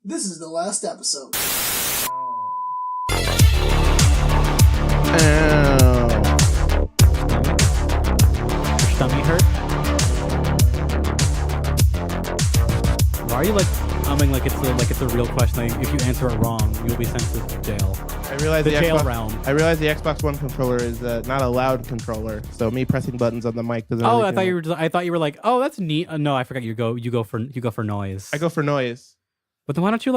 This is the last episode. Your stomach hurt? Why are you like it's a real question? Like, if you answer it wrong, you'll be sent to jail. I realize The jail Xbox, realm. I realize the Xbox One controller is not a loud controller, so me pressing buttons on the mic doesn't. Oh, really I thought you were like, oh, that's neat. No, I forgot. You go for noise. I go for noise. But then why don't you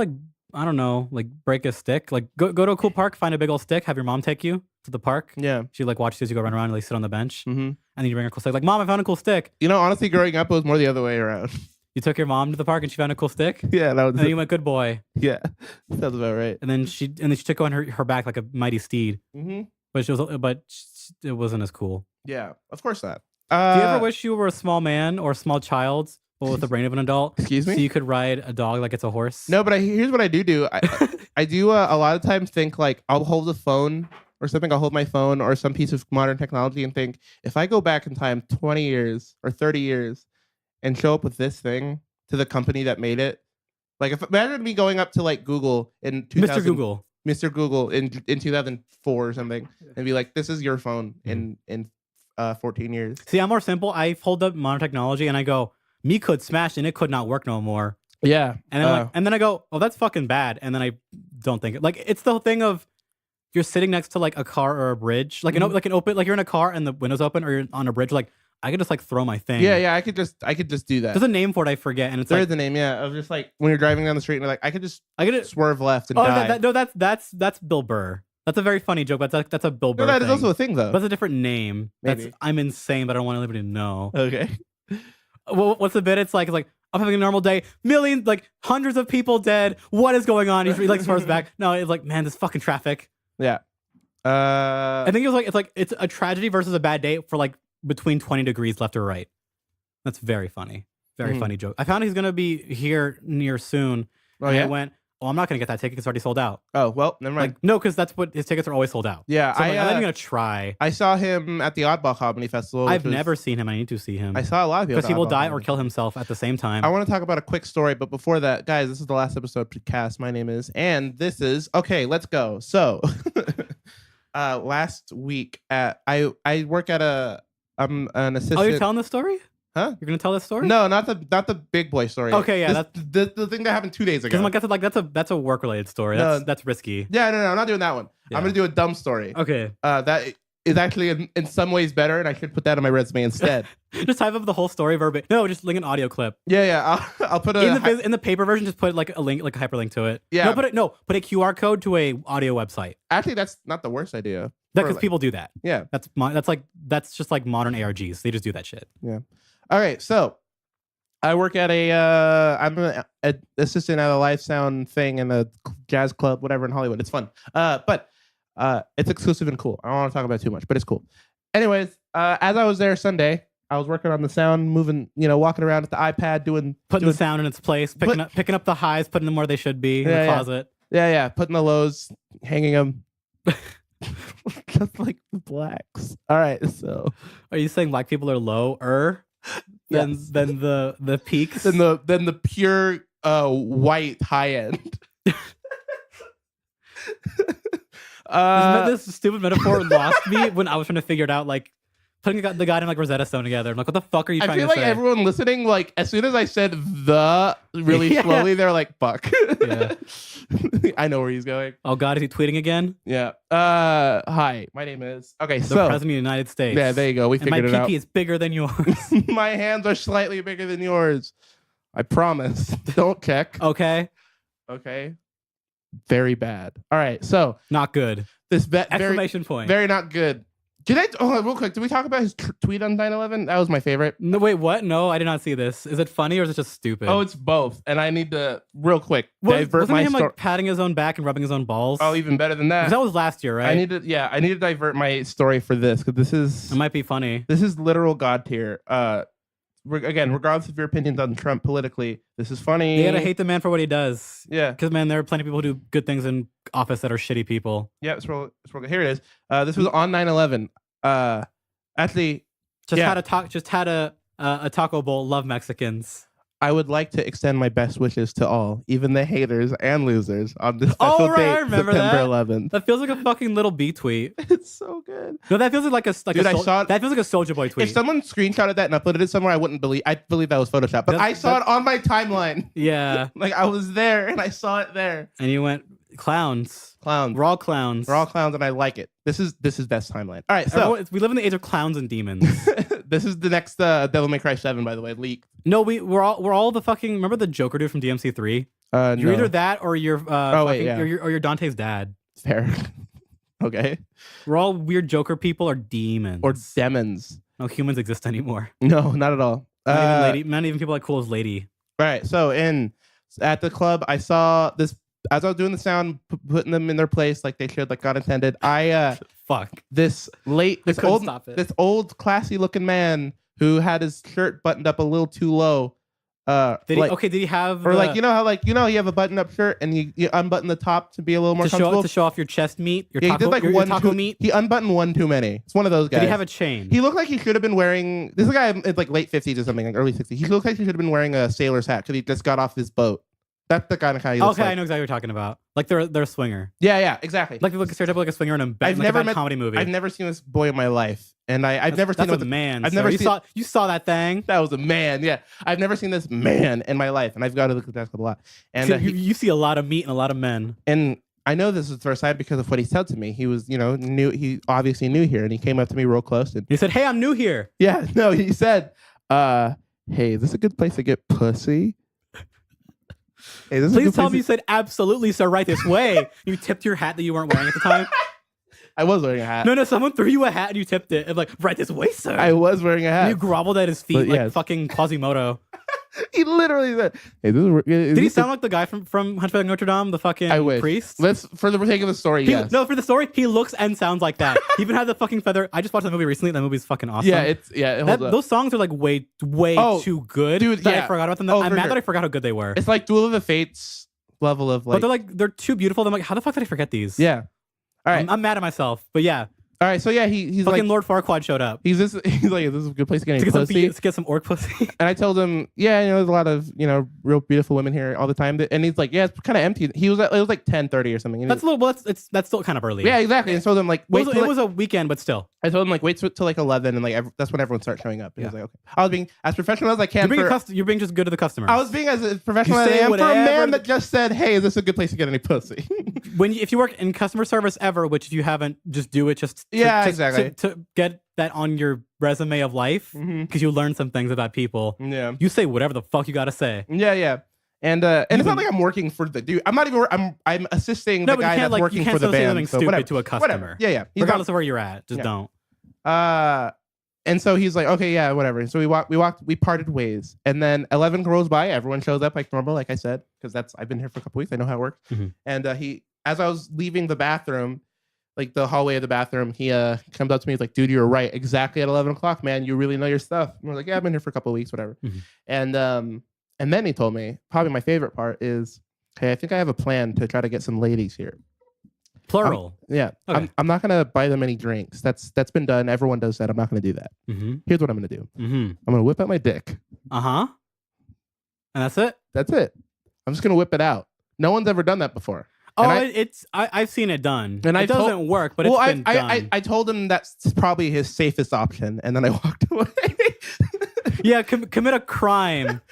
I don't know, break a stick? Go to a cool park, find a big old stick, have your mom take you to the park. Yeah. She watches you go run around and sit on the bench. Mm-hmm. And then you bring her a cool stick. Like, Mom, I found a cool stick. You know, honestly, growing up, it was more the other way around. You took your mom to the park and she found a cool stick. Yeah, that was. And then you went, good boy. Yeah, sounds about right. And then she took on her back like a mighty steed. Mm-hmm. But it wasn't as cool. Yeah, of course not. Do you ever wish you were a small man or a small child, but with the brain of an adult? Excuse me? So you could ride a dog like it's a horse? No, but here's what I do. I do a lot of times think like I'll hold the phone or something. I'll hold my phone or some piece of modern technology and think, if I go back in time 20 years or 30 years and show up with this thing to the company that made it, imagine me going up to Google in 2000, Mr. Google in 2004 or something, and be like, this is your phone in 14 years. See, I'm more simple. I hold up modern technology and I go, me could smash and it could not work no more. Yeah. And then I go, oh, that's fucking bad. And then I don't think it. It's the whole thing of you're sitting next to a car or a bridge, you're in a car and the window's open, or you're on a bridge. I could just throw my thing. Yeah. I could just do that. There's a name for it. I forget. And it's there's a name. Yeah. Of just when you're driving down the street and you're I could swerve left and die. That's Bill Burr. That's a very funny joke, but that's a Bill Burr that thing. is also a thing, though. That's a different name. Maybe. I'm insane, but I don't want anybody to know. Okay. What's the bit? It's like I'm having a normal day. Millions, hundreds of people dead. What is going on? He swerves back. No, it's man, this fucking traffic. Yeah. I think it's a tragedy versus a bad day for between 20 degrees left or right. That's very funny. Very funny joke. I found he's gonna be here near soon. Oh, and yeah? I went, oh, I'm not gonna get that ticket because it's already sold out. Oh, well, never mind. No, because that's what his tickets are always sold out. Yeah, so I'm not even gonna try. I saw him at the Oddball Comedy Festival. I've never seen him. I need to see him. I saw a lot of people because he will die or kill himself at the same time. I want to talk about a quick story, but before that, guys, this is the last episode podcast. My name is, and this is okay. Let's go. So, last week I work at I'm an assistant. Oh, you're telling the story? Huh? You're gonna tell this story? No, not the big boy story. Okay, yeah, that's the thing that happened 2 days ago. Because that's a work related story. That's risky. Yeah, no, I'm not doing that one. Yeah. I'm gonna do a dumb story. Okay. That is actually in some ways better, and I should put that on my resume instead. Just type up the whole story verbatim. No, just link an audio clip. Yeah. I'll put in the paper version. Just put a link, a hyperlink to it. Yeah. Put a QR code to a audio website. Actually, that's not the worst idea. Because people do that. Yeah. That's just modern ARGs. They just do that shit. Yeah. All right. So I work at I'm an assistant at a live sound thing in a jazz club, whatever, in Hollywood. It's fun. But it's exclusive and cool. I don't want to talk about it too much, but it's cool. Anyways, as I was there Sunday, I was working on the sound, moving, walking around with the iPad, putting the sound in its place, picking up the highs, putting them where they should be in the closet. Yeah. Putting the lows, hanging them. Just like the blacks. All right. So, are you saying black people are lower than the peaks? than the pure white high end. This stupid metaphor lost me when I was trying to figure it out. Putting the guy and Rosetta Stone together. I'm what the fuck are you trying to say? I feel everyone listening, as soon as I said the really slowly, they're like, fuck. Yeah. I know where he's going. Oh God, is he tweeting again? Yeah. Hi, my name is the President of the United States. Yeah, there you go. We figured it out. My PP is bigger than yours. My hands are slightly bigger than yours. I promise. Don't check. Okay. Very bad. All right. So not good. Exclamation point. Very not good. Real quick, did we talk about his tweet on 9/11? That was my favorite. No, wait, what? No, I did not see this. Is it funny or is it just stupid? Oh, it's both. And I need to, real quick, divert my story. Patting his own back and rubbing his own balls? Oh, even better than that. That was last year, right? I need to divert my story for this, because it might be funny. This is literal God tier. Again, regardless of your opinions on Trump politically, this is funny. You gotta hate the man for what he does. Yeah. Because, man, there are plenty of people who do good things in office that are shitty people. Yeah, it's real good. Here it is. This was on 9/11. Actually, had a Taco Bowl. Love Mexicans. I would like to extend my best wishes to all, even the haters and losers, on this special Oh, right, I date, remember September that. 11th. That feels like a fucking little B tweet. It's so good. No, that feels like a Dude, I saw it- that feels like a Soldier Boy tweet. If someone screenshotted that and uploaded it somewhere, I believe that was Photoshop. But I saw it on my timeline. Yeah. Like I was there and I saw it there. And you went clowns. Clowns. We're all clowns. We're all clowns and I like it. This is best timeline. All right, so we live in the age of clowns and demons. this is the next Devil May Cry 7, by the way, leaked. No, we're all the fucking. Remember the Joker dude from DMC3? You're No. either that or you're or you're Dante's dad. Fair. Okay. We're all weird Joker people or demons Or demons. no humans exist anymore. No, not at all. Not even people like cool as Lady. All right, so at the club, I saw this as I was doing the sound, putting them in their place like they should, like God intended. Fuck. This couldn't old stop it. this old classy looking man who had his shirt buttoned up a little too low. Did he have or you have a button up shirt and you unbutton the top to be a little more comfortable to show off your chest meat, your yeah, taco, he did like your taco meat? He unbuttoned one too many. It's one of those guys. Did he have a chain? He looked like he should have been wearing. This is a guy in like late 50s or something, like early 60s. He looked like he should have been wearing a sailor's hat because he just got off his boat. That's the kind of he looks Okay, like. I know exactly what you're talking about. Like they're a swinger. Yeah, exactly. Like people stereotype like a swinger in a I've never met comedy movie. I've never seen this boy in my life, and I've never seen that's a man. I've never seen. You saw that thing. That was a man. Yeah, I've never seen this man in my life, and I've got to look at that a lot. And you see a lot of meat and a lot of men. And I know this is the first time because of what he said to me. He was, new. He obviously new here, and he came up to me real close and He said, "Hey, I'm new here." yeah, no, he said, "Hey, is this a good place to get pussy?" Hey, this is a Please good tell place me you said absolutely, sir, right this way. You tipped your hat that you weren't wearing at the time. I was wearing a hat. No, someone threw you a hat and you tipped it. And like, right this way, sir. I was wearing a hat. And you groveled at his feet But like yes. fucking Quasimodo. He literally said, "Hey, Did he sound like the guy from Hunchback of Notre Dame, the fucking I wish. priest? Let's, for the sake of the story, yes. No, for the story, he looks and sounds like that. He even had the fucking feather. I just watched that movie recently. That movie's fucking awesome. Yeah, it holds up. Those songs are like way too good. Dude, that yeah. I forgot about them. Oh, I'm for mad sure. that I forgot how good they were. It's like Duel of the Fates level of like. But they're too beautiful. I'm like, how the fuck did I forget these? Yeah. All right. I'm mad at myself. But yeah, All right. So yeah, he's fucking like Lord Farquaad showed up he's like, "Is this a good place to get any pussy?" to get some orc pussy. And I told him, "Yeah, there's a lot of real beautiful women here all the time." And he's like, "Yeah, it's kind of empty." It was like 10:30 or something. And That's a little. Well, that's still kind of early. yeah, exactly. And so I'm like, wait. It was a weekend, but still. I told him like wait till like 11, and like that's when everyone starts showing up. And he was like, okay. I was being as professional as I can. You're being just good to the customers. I was being as professional You as I say am for a whatever man that just said, "Hey, is this a good place to get any pussy?" If you work in customer service ever, which if you haven't, just do it. Just exactly to get that on your resume of life because you learn some things about people. Yeah. You say whatever the fuck you gotta say. Yeah. And it's not like I'm working for the dude. I'm not even. I'm assisting the guy that's working for the band. Something So stupid whatever. to a customer. Whatever. Yeah. Regardless of where you're at, just don't. And so he's like, okay, yeah, whatever. So we parted ways. And then 11 rolls by, everyone shows up like normal, like I said, because I've been here for a couple weeks. I know how it works. Mm-hmm. And as I was leaving the bathroom, like the hallway of the bathroom, he comes up to me. He's like, dude, you were right. Exactly at 11 o'clock, man. You really know your stuff. And we're like, yeah, I've been here for a couple of weeks, whatever. Mm-hmm. And then he told me, probably my favorite part is, hey, I think I have a plan to try to get some ladies here. Plural. Yeah. Okay. I'm not going to buy them any drinks. That's been done. Everyone does that. I'm not going to do that. Mm-hmm. Here's what I'm going to do. Mm-hmm. I'm going to whip out my dick. Uh-huh. And that's it? That's it. I'm just going to whip it out. No one's ever done that before. Oh, I've seen it done. And it doesn't work, but it's been done. I told him that's probably his safest option, and then I walked away. Yeah, commit a crime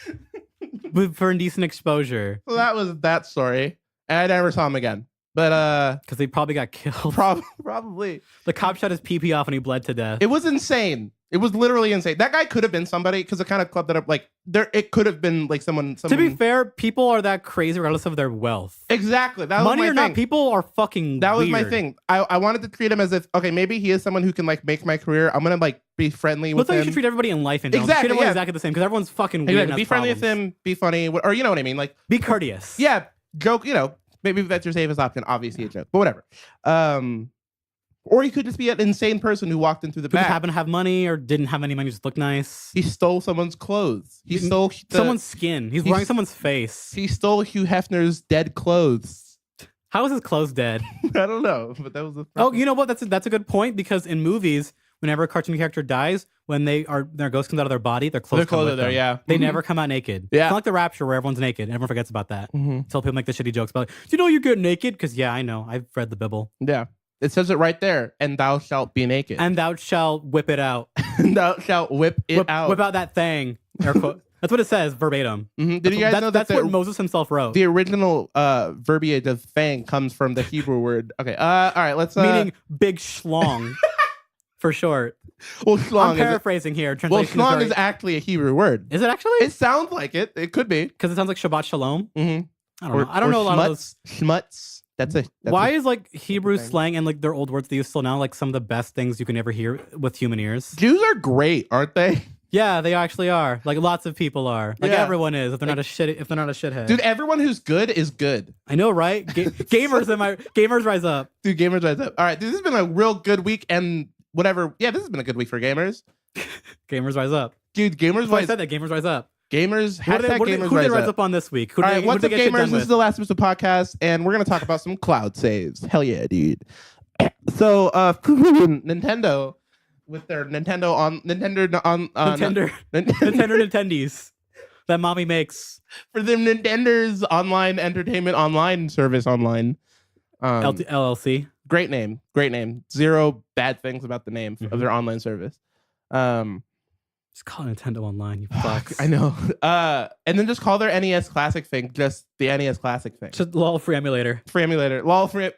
for indecent exposure. So that was that story. And I never saw him again. But because they probably got killed. Probably. The cop shot his pee off and he bled to death. It was insane. It was literally insane. That guy could have been somebody because the kind of club that it could have been like someone. To be fair, people are that crazy regardless of their wealth. Exactly. That Money was my or thing. not, people are fucking That was weird. my thing. I wanted to treat him as if, okay, maybe he is someone who can like make my career. I'm gonna like be friendly with That's how him. you should treat everybody in life in general. Exactly, Treat everyone yeah. exactly the same because everyone's fucking weird. Exactly. And Be has friendly problems. with him. Be funny. Or you know what I mean? Like Be courteous. yeah, joke. Maybe that's your safest option. Obviously a joke, but whatever. Or he could just be an insane person who walked into the Who just back. happened to have money or didn't have any money, just look nice. He stole someone's clothes. He stole someone's skin. He's wearing someone's face. He stole Hugh Hefner's dead clothes. How is his clothes dead? I don't know, but that was the Oh, you know what? That's a good point because in movies, whenever a cartoon character dies, when their ghost comes out of their body, their clothes come with them. Yeah. They never come out naked. Yeah. It's not like the Rapture where everyone's naked. Everyone forgets about that. Mm-hmm. Until people make the shitty jokes about, do you know you get naked? Because I know. I've read the Bible. Yeah. It says it right there. And thou shalt be naked. And thou shalt whip it out. And thou shalt whip it out. Whip out that thing. Air quote. That's what it says verbatim. Mm-hmm. Did you guys know that's what Moses himself wrote? The original verbiage of fang comes from the Hebrew word. Okay. All right. Let's. Meaning big schlong. For short. Well, schlong. I'm paraphrasing here. Well, schlong is actually a Hebrew word. Is it actually? It sounds like it. It could be. Because it sounds like Shabbat Shalom. Mm-hmm. I don't know a lot of those. Schmutz. Why is like Hebrew slang and like their old words they use still now like some of the best things you can ever hear with human ears? Jews are great, aren't they? Yeah, they actually are. Like lots of people are. Like Yeah. everyone is. If they're not a shithead. Dude, everyone who's good is good. I know, right? Gamers rise up. Dude, Gamers Rise Up. All right, dude, this has been a real good week and whatever. Yeah, this has been a good week for gamers. Gamers rise up. Dude, Gamers I Rise said that. Gamers rise up. Gamers. Who did Gamers they Rise rise Up. up on this week? All right, what's up, get shit gamers? done This is the last episode podcast, and we're gonna talk about some cloud saves. Hell yeah, dude. So, Nintendo with their Nintendo Nintendies that mommy makes for them Nintendo's online entertainment online service online. LLC. Great name. Zero bad things about the name of their online service. Just call it Nintendo Online, you fucks. I know. And then just call their NES Classic thing just the NES Classic thing. Just LOL free emulator. Free emulator. LOL free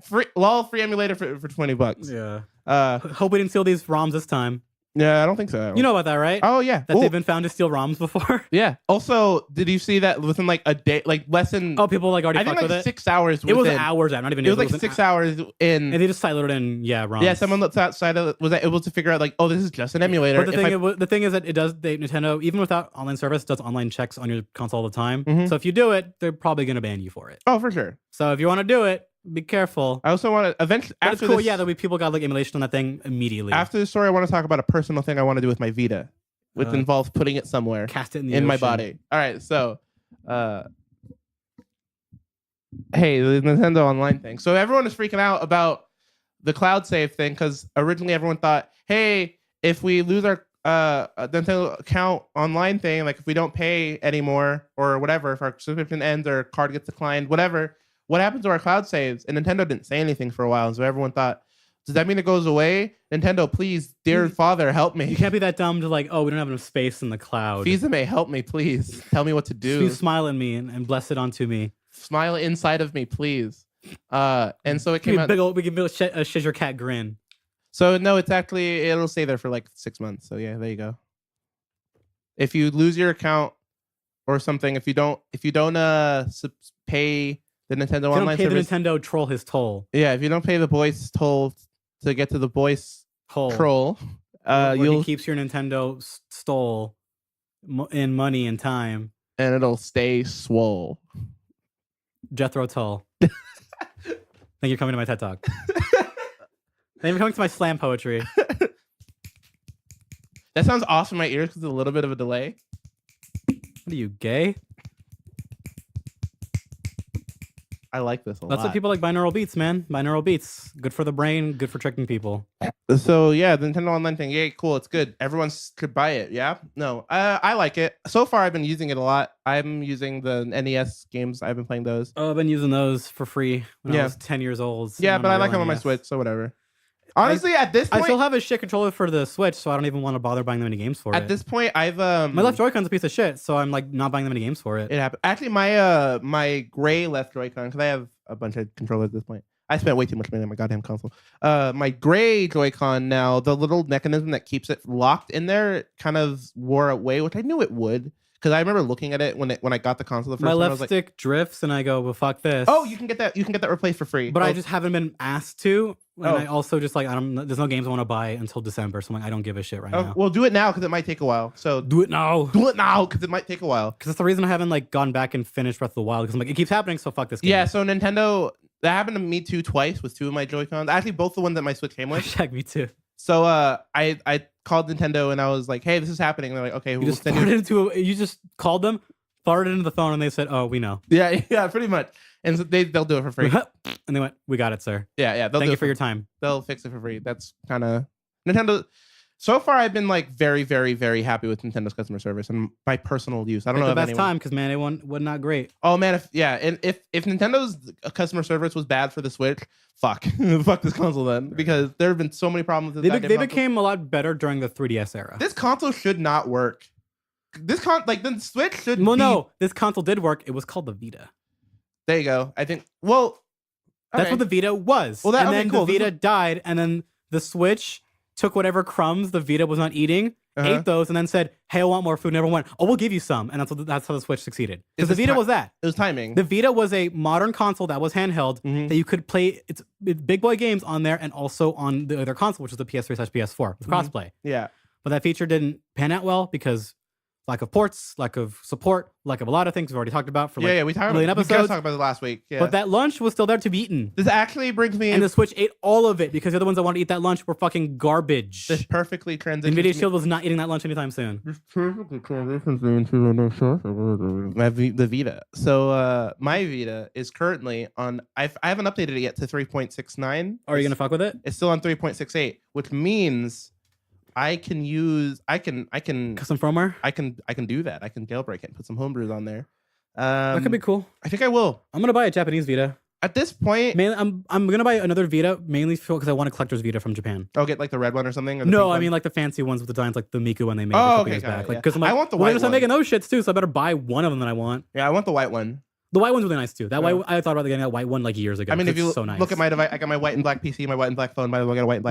emulator for $20. Yeah. Hope we didn't steal these ROMs this time. Yeah, I don't think so. You know about that, right? Oh yeah. That they've been found to steal ROMs before. Yeah. Also, did you see that within like a day, like less than? Oh, people like already fucked with it. 6 hours. It was hours. I'm not even. It was like 6 hours in. And they just siloed in. Yeah, ROMs. Yeah, someone outside of was able to figure out like, oh, this is just an emulator. But the thing is that Nintendo, even without online service, does online checks on your console all the time. Mm-hmm. So if you do it, they're probably going to ban you for it. Oh, for sure. So if you want to do it, be careful. I also want to eventually. But it's cool. There'll be people got like emulation on that thing immediately. After the story, I want to talk about a personal thing I want to do with my Vita, which involves putting it somewhere. Cast it in the in ocean. my body. All right, so, hey, the Nintendo Online thing. So everyone is freaking out about the cloud save thing because originally everyone thought, hey, if we lose our Nintendo account online thing, like if we don't pay anymore or whatever, if our subscription ends or card gets declined, whatever, what happens to our cloud saves? And Nintendo didn't say anything for a while, so everyone thought, does that mean it goes away? Nintendo, please, dear father, help me. You can't be that dumb to like, oh, we don't have enough space in the cloud. Fizame, help me, please. Tell me what to do. Please smile at me and bless it onto me. Smile inside of me, please. And so it came out. We can build a Scissor Cat grin. So no, it's actually it'll stay there for like 6 months. So yeah, there you go. If you lose your account or something, if you don't pay the Nintendo Online service, the Nintendo troll his toll. Yeah, if you don't pay the voice toll to get to the voice troll, he keeps your Nintendo stole in money and time, and it'll stay swole. Jethro Tull. Thank you for coming to my TED Talk. Thank you for coming to my slam poetry. That sounds awesome in my ears because there's a little bit of a delay. What are you, gay? I like this a lot. That's what people like binaural beats, man. Binaural beats. Good for the brain, good for tricking people. So yeah, the Nintendo Online thing, yeah, cool, it's good. Everyone could buy it, yeah? No, I like it. So far, I've been using it a lot. I'm using the NES games. I've been playing those. Oh, I've been using those for free when I was 10 years old. Yeah, but I like them on my Switch, so whatever. Honestly, at this point... I still have a shit controller for the Switch, so I don't even want to bother buying them any games for it. At this point, I've... my left Joy-Con's a piece of shit, so I'm like not buying them any games for it. It happened. Actually, my gray left Joy-Con, because I have a bunch of controllers at this point. I spent way too much money on my goddamn console. My gray Joy-Con now, the little mechanism that keeps it locked in there kind of wore away, which I knew it would. Because I remember looking at it when I got the console the first time. My I left was stick drifts, and I go, well, fuck this. Oh, you can get that. You can get that replaced for free. But I just haven't been asked to. And I also just like, there's no games I want to buy until December. So I'm like, I don't give a shit right now. Well, do it now because it might take a while. So do it now. Do it now because it might take a while. Because that's the reason I haven't like gone back and finished Breath of the Wild. Because I'm like, it keeps happening. So fuck this game. Yeah. So Nintendo, that happened to me too twice with two of my Joy-Cons. Actually, both the ones that my Switch came with. Hashtag me too. So I called Nintendo and I was like, hey, this is happening. And they're like, okay, you just called them, farted into the phone, and they said, oh, we know. Yeah, pretty much. And so they'll do it for free. And they went, we got it, sir. Yeah. Thank you for your time. They'll fix it for free. That's kind of Nintendo. So far, I've been like very, very, very happy with Nintendo's customer service and my personal use. I don't know the if best anyone... time because man, it was not great. Oh man, if Nintendo's customer service was bad for the Switch, fuck this console then, because there have been so many problems with They became a lot better during the 3DS era. This console should not work. The Switch should. Well, no, this console did work. It was called the Vita. There you go. I think. Well, that's what the Vita was. Well, then the Vita died, and then the Switch took whatever crumbs the Vita was not eating, ate those, and then said, "Hey, I want more food." And everyone went, "Oh, we'll give you some." And that's how the Switch succeeded. Because the Vita was that. It was timing. The Vita was a modern console that was handheld that you could play its big boy games on there, and also on the other console, which was the PS3/PS4 with crossplay. Yeah, but that feature didn't pan out well because lack of ports, lack of support, lack of a lot of things we've already talked about for like we talked episodes. about it last week. Yeah. But that lunch was still there to be eaten. This actually brings me... And the Switch ate all of it because the other ones that wanted to eat that lunch were fucking garbage. This perfectly transitions... NVIDIA Shield was not eating that lunch anytime soon. This perfectly transitions me into the Vita. So my Vita is currently on... I haven't updated it yet to 3.69. Are you going to fuck with it? It's still on 3.68, which means... I can custom firmware. I can do that. I can jailbreak it and put some homebrews on there. That could be cool. I think I will. I'm gonna buy a Japanese Vita. At this point, mainly, I'm gonna buy another Vita mainly because I want a collector's Vita from Japan. I'll get like the red one or something. Or no, I mean like the fancy ones with the designs, like the Miku one they made a couple years back. Like, because I'm like, I want the white one. I'm making those shits too, so I better buy one of them that I want. Yeah, I want the white one. The white one's really nice too. That white, I thought about getting that white one like years ago. I mean, if you so nice. look at my device, I got my white and black PC, my white and black phone. By the way, I got a white and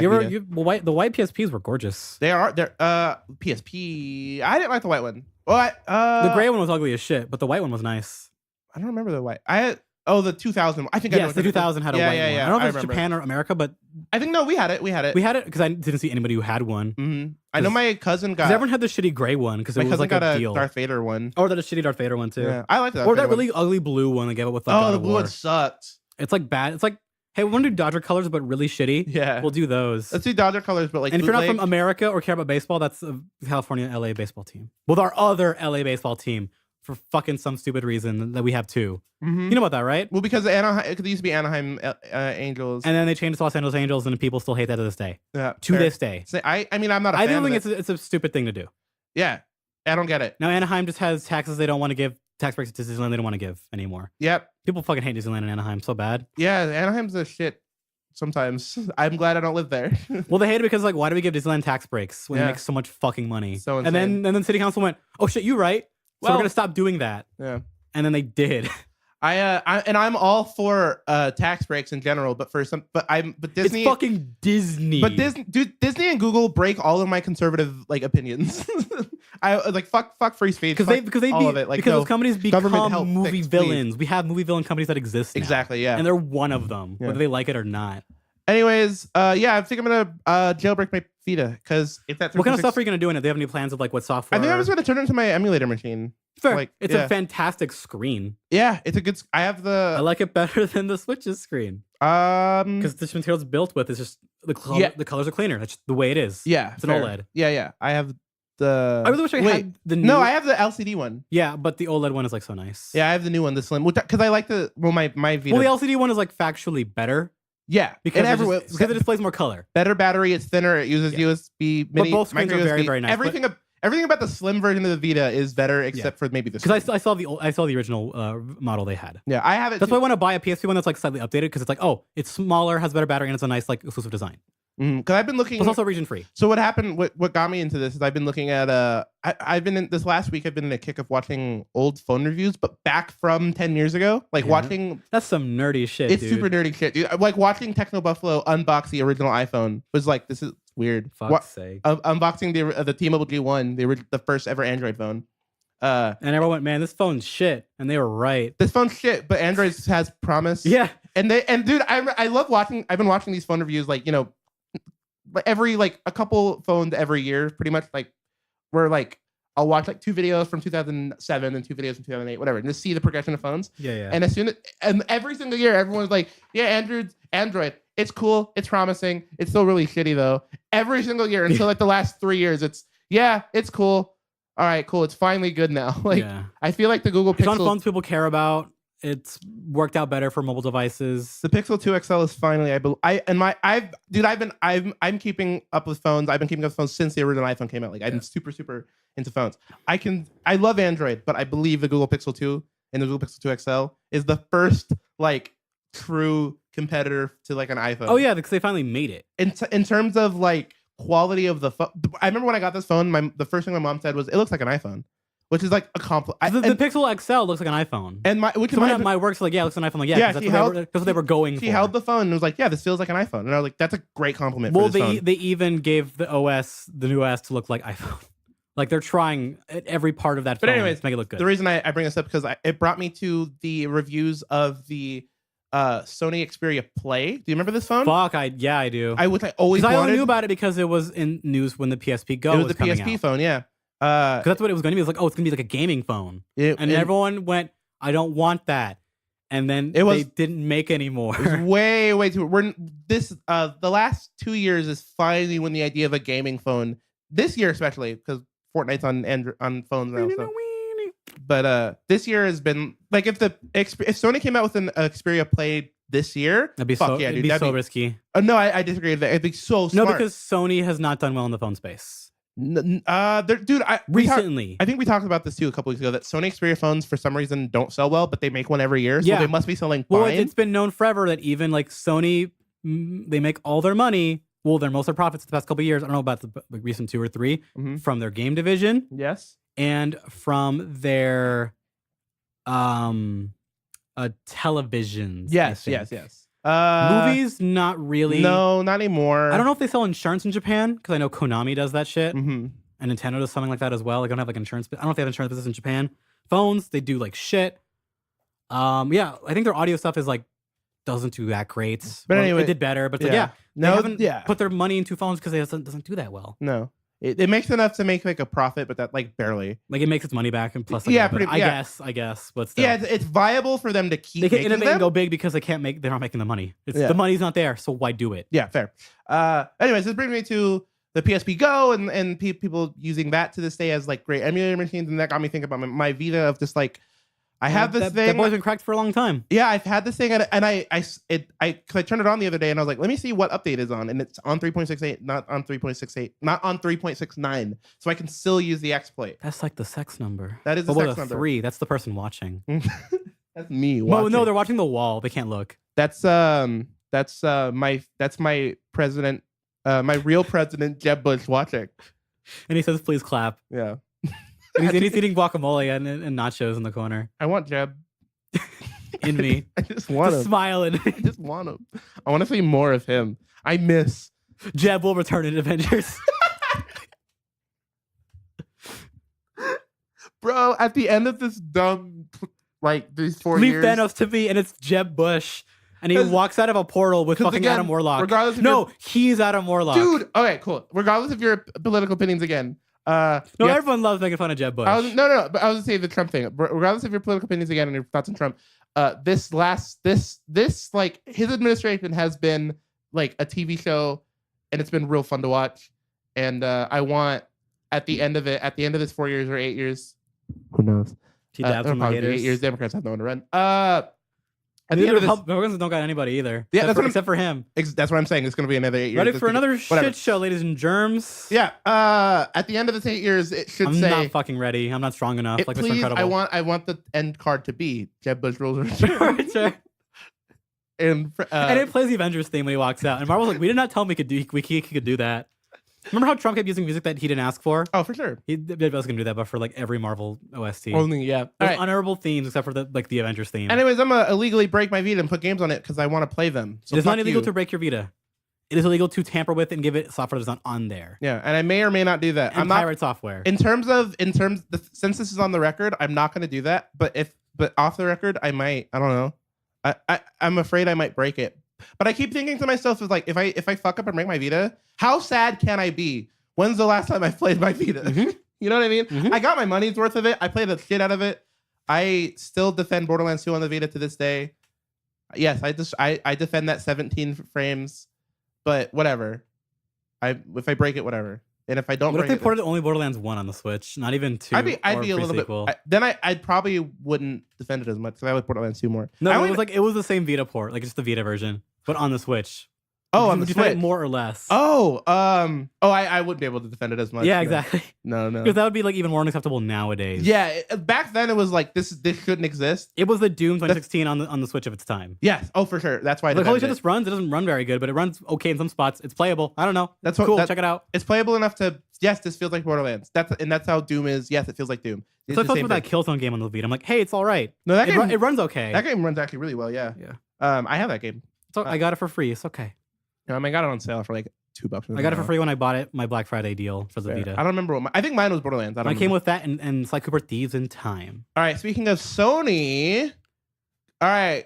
black. The white PSPs were gorgeous. They're PSP. I didn't like the white one. Well, the gray one was ugly as shit, but the white one was nice. I don't remember the white. The 2000. I think yes, the 2000 had a white one. I don't know if it's Japan or America, but I think we had it. We had it because I didn't see anybody who had one. Mm-hmm. I know my cousin got. Everyone had the shitty gray one because it was like a deal. Darth Vader one. Or that shitty Darth Vader one too. Yeah, I like that. Or that really ugly blue one they gave it with. Like, the blue one sucked. It's like bad. It's like, hey, we want to do Dodger colors, but really shitty. Yeah, we'll do those. Let's do Dodger colors, but like. And if you're not from America or care about baseball, that's a California LA baseball team. With our other LA baseball team. For fucking some stupid reason that we have two. Mm-hmm. You know about that, right? Well, because Anaheim, it used to be Anaheim Angels. And then they changed it to Los Angeles Angels, and people still hate that to this day. Yeah, to this day. So I mean, I'm not a fan I think it's a stupid thing to do. Yeah, I don't get it. Now, Anaheim just has taxes they don't want to give, tax breaks to Disneyland they don't want to give anymore. Yep. People fucking hate Disneyland and Anaheim so bad. Yeah, Anaheim's a shit sometimes. I'm glad I don't live there. Well, they hate it because, like, why do we give Disneyland tax breaks when they make so much fucking money? So insane. And then City Council went, oh shit, you right. So we're gonna stop doing that. Yeah. And then they did. I'm all for tax breaks in general, but Disney. It's fucking Disney. But Disney and Google break all of my conservative like opinions. I like fuck free speech because those companies become movie villains. Please. We have movie villain companies that exist now, exactly, yeah, and they're one of them, whether they like it or not. Anyways, I think I'm gonna jailbreak my Vita because if that's what kind of stuff are you gonna do in it? Do you have any plans of like what software? I think I'm just gonna turn it into my emulator machine. Fair. Like, it's a fantastic screen. Yeah, it's a good. I like it better than the Switch's screen. Because the material it's built with is just the colors are cleaner. That's just the way it is. Yeah, it's an OLED. Yeah. I have I really wish I had the new... No, I have the LCD one. Yeah, but the OLED one is like so nice. Yeah, I have the new one, the slim, because I like my Vita. Well, the LCD one is like factually better. Yeah, because it displays more color. Better battery, it's thinner, it uses USB mini. But both screens are very, very nice. Everything about the slim version of the Vita is better, except for maybe the. Because I saw the original model they had. Yeah, I have it. That's why I want to buy a PSP one that's like slightly updated because it's like, oh, it's smaller, has better battery, and it's a nice like exclusive design. Because I've been looking. It's also region free. So what happened? What got me into this is I've been looking at I've been in this last week. I've been in a kick of watching old phone reviews, but back from 10 years ago. Like watching. That's some nerdy shit. It's super nerdy shit, dude. Like watching Techno Buffalo unbox the original iPhone was like, this is weird. Fuck's sake. Unboxing the T-Mobile G1, the first ever Android phone. And everyone went, man, this phone's shit, and they were right. This phone's shit, but Android has promise. Yeah. And dude, I love watching. I've been watching these phone reviews, like every a couple phones every year, pretty much. Like where I'll watch 2 videos from 2007 and 2 videos from 2008, whatever, and just see the progression of phones. Yeah. And every single year, everyone's like, yeah, Android, it's cool, it's promising, it's still really shitty though. Every single year until the last 3 years, it's cool. All right, cool. It's finally good now. I feel like the Google Pixel. It's on phones people care about. it's worked out better for mobile devices. The Pixel 2 XL is finally, I'm keeping up with phones. I've been keeping up with phones since the original iPhone came out. Like I'm super into phones. I love Android, but I believe the Google Pixel 2 and the Google Pixel 2 XL is the first like true competitor to like an iPhone. Oh yeah, because they finally made it. In terms of like quality of the phone, I remember when I got this phone, the first thing my mom said was, "It looks like an iPhone," which is like a compliment. The Pixel XL looks like an iPhone. And my work's like, yeah, it looks like an iPhone. Like, yeah, that's what they were going for. She held the phone and was like, yeah, this feels like an iPhone. And I was like, that's a great compliment. Well, for this phone. they even gave the new OS to look like iPhone. Like they're trying at every part of that phone to make it look good. The reason I bring this up because it brought me to the reviews of the Sony Xperia Play. Do you remember this phone? Fuck, I do. I always wanted. I only knew about it because it was in news when the PSP Go was coming out. It was the PSP phone, yeah. Because that's what it was going to be. It was like, oh, it's going to be like a gaming phone. And everyone went, I don't want that. And then they didn't make anymore. It was way too. The last 2 years is finally when the idea of a gaming phone. This year especially, because Fortnite's on phones now. So. But this year has been like if Sony came out with an Xperia Play this year, that'd be so risky. No, I disagree with that. It'd be so smart. No, because Sony has not done well in the phone space. Dude, recently, I think we talked about this too a couple weeks ago. That Sony Xperia phones for some reason don't sell well, but they make one every year, so they must be selling fine. Well, it's been known forever that even like Sony, they make all their money. Well, most of their profits the past couple of years. I don't know about the recent 2 or 3 from their game division. Yes. And from their televisions. Yes. Movies, not really. No, not anymore. I don't know if they sell insurance in Japan because I know Konami does that shit. Mm-hmm. And Nintendo does something like that as well. Like, I don't have like insurance. I don't know if they have insurance business in Japan. Phones, they do like shit. Yeah, I think their audio stuff is like doesn't do that great. But anyway, it did better. But they haven't put their money into phones because it doesn't do that well. No. It makes enough to make like a profit, but that like barely. Like it makes its money back and plus, like, I guess. But still. Yeah, it's viable for them to keep. They can innovate and go big because they're not making the money. The money's not there, so why do it? Yeah, fair. Anyways, this brings me to the PSP Go and people using that to this day as like great emulator machines, and that got me thinking about my Vita of just like. I have this thing. That boy's been cracked for a long time. Yeah, I've had this thing, and I turned it on the other day, and I was like, let me see what update is on, and it's on 3.68, not on 3.68, not on 3.69, so I can still use the exploit. That's like the sex number. That is the sex number. 3. That's the person watching. That's me watching. No, they're watching the wall. They can't look. That's my president, my real president, Jeb Bush, watching. And he says, "Please clap." Yeah. And he's eating guacamole and nachos in the corner. I want Jeb. In me. I just want him. Smile in me. I just want him. I want to see more of him. I miss. Jeb will return in Avengers. Bro, at the end of this dumb, like, these 4 years. Leave Thanos to me, and it's Jeb Bush. And he walks out of a portal with fucking Adam Warlock. He's Adam Warlock. Dude, okay, cool. Regardless of your political opinions again. Everyone loves making fun of Jeb Bush. No, but I was gonna say the Trump thing. Regardless of your political opinions again and your thoughts on Trump, this like his administration has been like a TV show, and it's been real fun to watch. And I want at the end of this 4 years or 8 years, who knows? He dabs on the haters. 8 years, Democrats have no one to run. At the end of Republicans don't got anybody either. Yeah, except for him. That's what I'm saying. It's going to be another 8 years. Ready for another shit show, ladies and germs? Yeah. At the end of this 8 years, it should say. I'm not fucking ready. I'm not strong enough. Like, please, Mr. Incredible. I want the end card to be Jeb Bush rules return. Sure. And it plays the Avengers theme when he walks out. And Marvel's like, we did not tell him he could do that. Remember how Trump kept using music that he didn't ask for? Oh, for sure. He was going to do that, but for like every Marvel OST. Only, yeah. There's honorable themes except for the Avengers theme. Anyways, I'm going to illegally break my Vita and put games on it because I want to play them. So it is not illegal to break your Vita. It is illegal to tamper with and give it software that's not on there. Yeah, and I may or may not do that. And pirate software. Since this is on the record, I'm not going to do that. But off the record, I might. I don't know. I'm afraid I might break it. But I keep thinking to myself, is like if I fuck up and break my Vita, how sad can I be? When's the last time I played my Vita? Mm-hmm. You know what I mean? Mm-hmm. I got my money's worth of it. I played the shit out of it. I still defend Borderlands 2 on the Vita to this day. Yes, I defend that 17 frames, but whatever. If I break it, whatever. And if I don't What if bring they ported only Borderlands 1 on the Switch? Not even 2. I'd be a little pre-sequel? bit. Then I probably wouldn't defend it as much because I like Borderlands 2 more. No, it was the same Vita port, like just the Vita version, but on the Switch. On the Would you Switch, find it more or less? I wouldn't be able to defend it as much. Yeah, exactly. No. Because that would be like even more unacceptable nowadays. Yeah, back then it was like this shouldn't exist. It was the Doom 2016 on the Switch of its time. Yes. Oh, for sure. That's why. Like, holy shit, this runs. It doesn't run very good, but it runs okay in some spots. It's playable. I don't know. That's cool. Check it out. It's playable enough to. Yes, this feels like Borderlands. That's how Doom is. Yes, it feels like Doom. So I felt with that Killzone game on the Vita. I'm like, hey, it's all right. No, that game it runs okay. That game runs actually really well. Yeah. I have that game. So I got it for free. It's okay. I got it on sale for like $2. I got it for free when I bought it, my Black Friday deal for the Vita. I don't remember I think mine was Borderlands. I came with that and Sly Cooper Thieves in Time. All right, speaking of Sony, all right,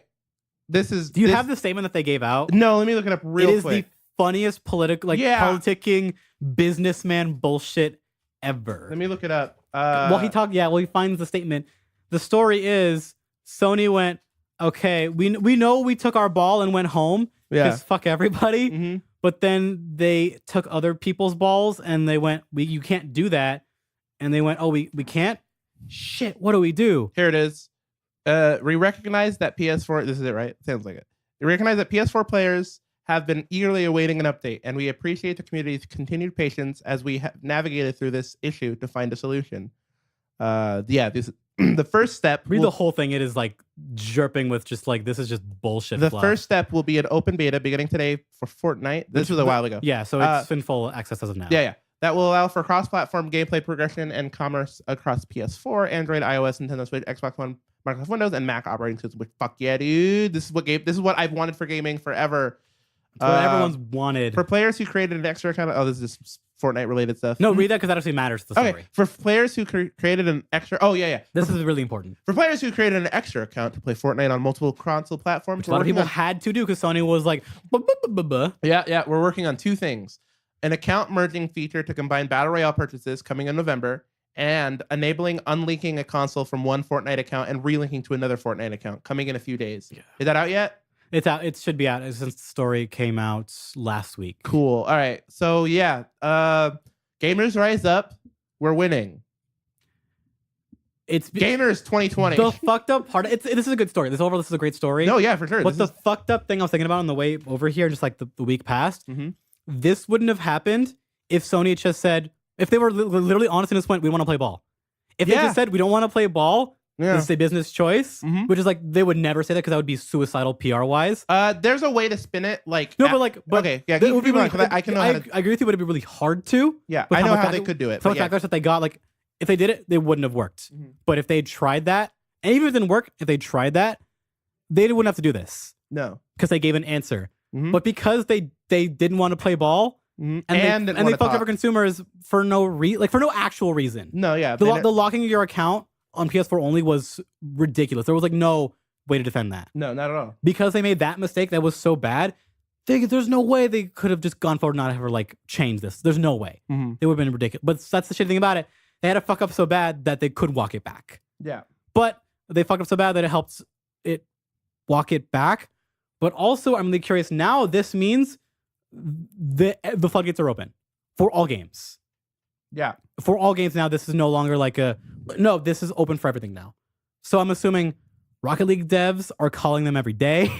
Do you have the statement that they gave out? No, let me look it up real quick. It is the funniest politicking businessman bullshit ever. Let me look it up. He finds the statement. The story is Sony went, okay, we know we took our ball and went home. Because fuck everybody. Mm-hmm. But then they took other people's balls and they went, you can't do that. And they went, oh, we can't? Shit, what do we do? Here it is. We recognize that PS4, this is it, right? Sounds like it. We recognize that PS4 players have been eagerly awaiting an update, and we appreciate the community's continued patience as we have navigated through this issue to find a solution. The first step. Read the whole thing. It is like jerping with just like, this is just bullshit. The first step will be an open beta beginning today for Fortnite. This was a while ago. Yeah, so it's in full access as of now. Yeah. That will allow for cross-platform gameplay progression and commerce across PS4, Android, iOS, Nintendo Switch, Xbox One, Microsoft Windows, and Mac operating systems. Which fuck yeah, dude! This is what I've wanted for gaming forever. What everyone's wanted. For players who created an extra account. Oh, this is just Fortnite related stuff. No, read that because that actually matters to the story. Okay. For players who created an extra. Oh yeah. This is really important. For players who created an extra account to play Fortnite on multiple console platforms, which a lot of people had to do because Sony was like, Yeah. We're working on two things: an account merging feature to combine battle royale purchases coming in November, and enabling unlinking a console from one Fortnite account and relinking to another Fortnite account coming in a few days. Yeah. Is that out yet? It's out. It should be out since the story came out last week. Cool. All right. So yeah, Gamers Rise Up. We're winning. It's Gamers 2020. The fucked up part. This is a good story. This is a great story. No, yeah, for sure. But fucked up thing I was thinking about on the way over here, just like the week past, this wouldn't have happened if Sony had just said, if they were literally honest and just went, we want to play ball. If they just said, we don't want to play ball, this is a business choice, which is like, they would never say that because that would be suicidal PR wise. There's a way to spin it. Like, okay, yeah, it would be really, I agree with you, but it'd be really hard to. Yeah, I know how they could do it. So much backlash that they got, like, if they did it, they wouldn't have worked. But if they tried that, and even if it didn't work, if they tried that, they wouldn't have to do this. No. Because they gave an answer. But because they didn't want to play ball, and they fucked over consumers for for no actual reason. No, yeah. The locking your account on PS4 only was ridiculous. There was like no way to defend that. No, not at all. Because they made that mistake that was so bad, there's no way they could have just gone forward and not ever like changed this. There's no way. It would have been ridiculous. But that's the shitty thing about it. They had to fuck up so bad that they could walk it back. Yeah. But they fucked up so bad that it helps it walk it back. But also, I'm really curious. Now this means the floodgates are open for all games. Yeah. For all games now, this is no longer like this is open for everything now. So I'm assuming Rocket League devs are calling them every day.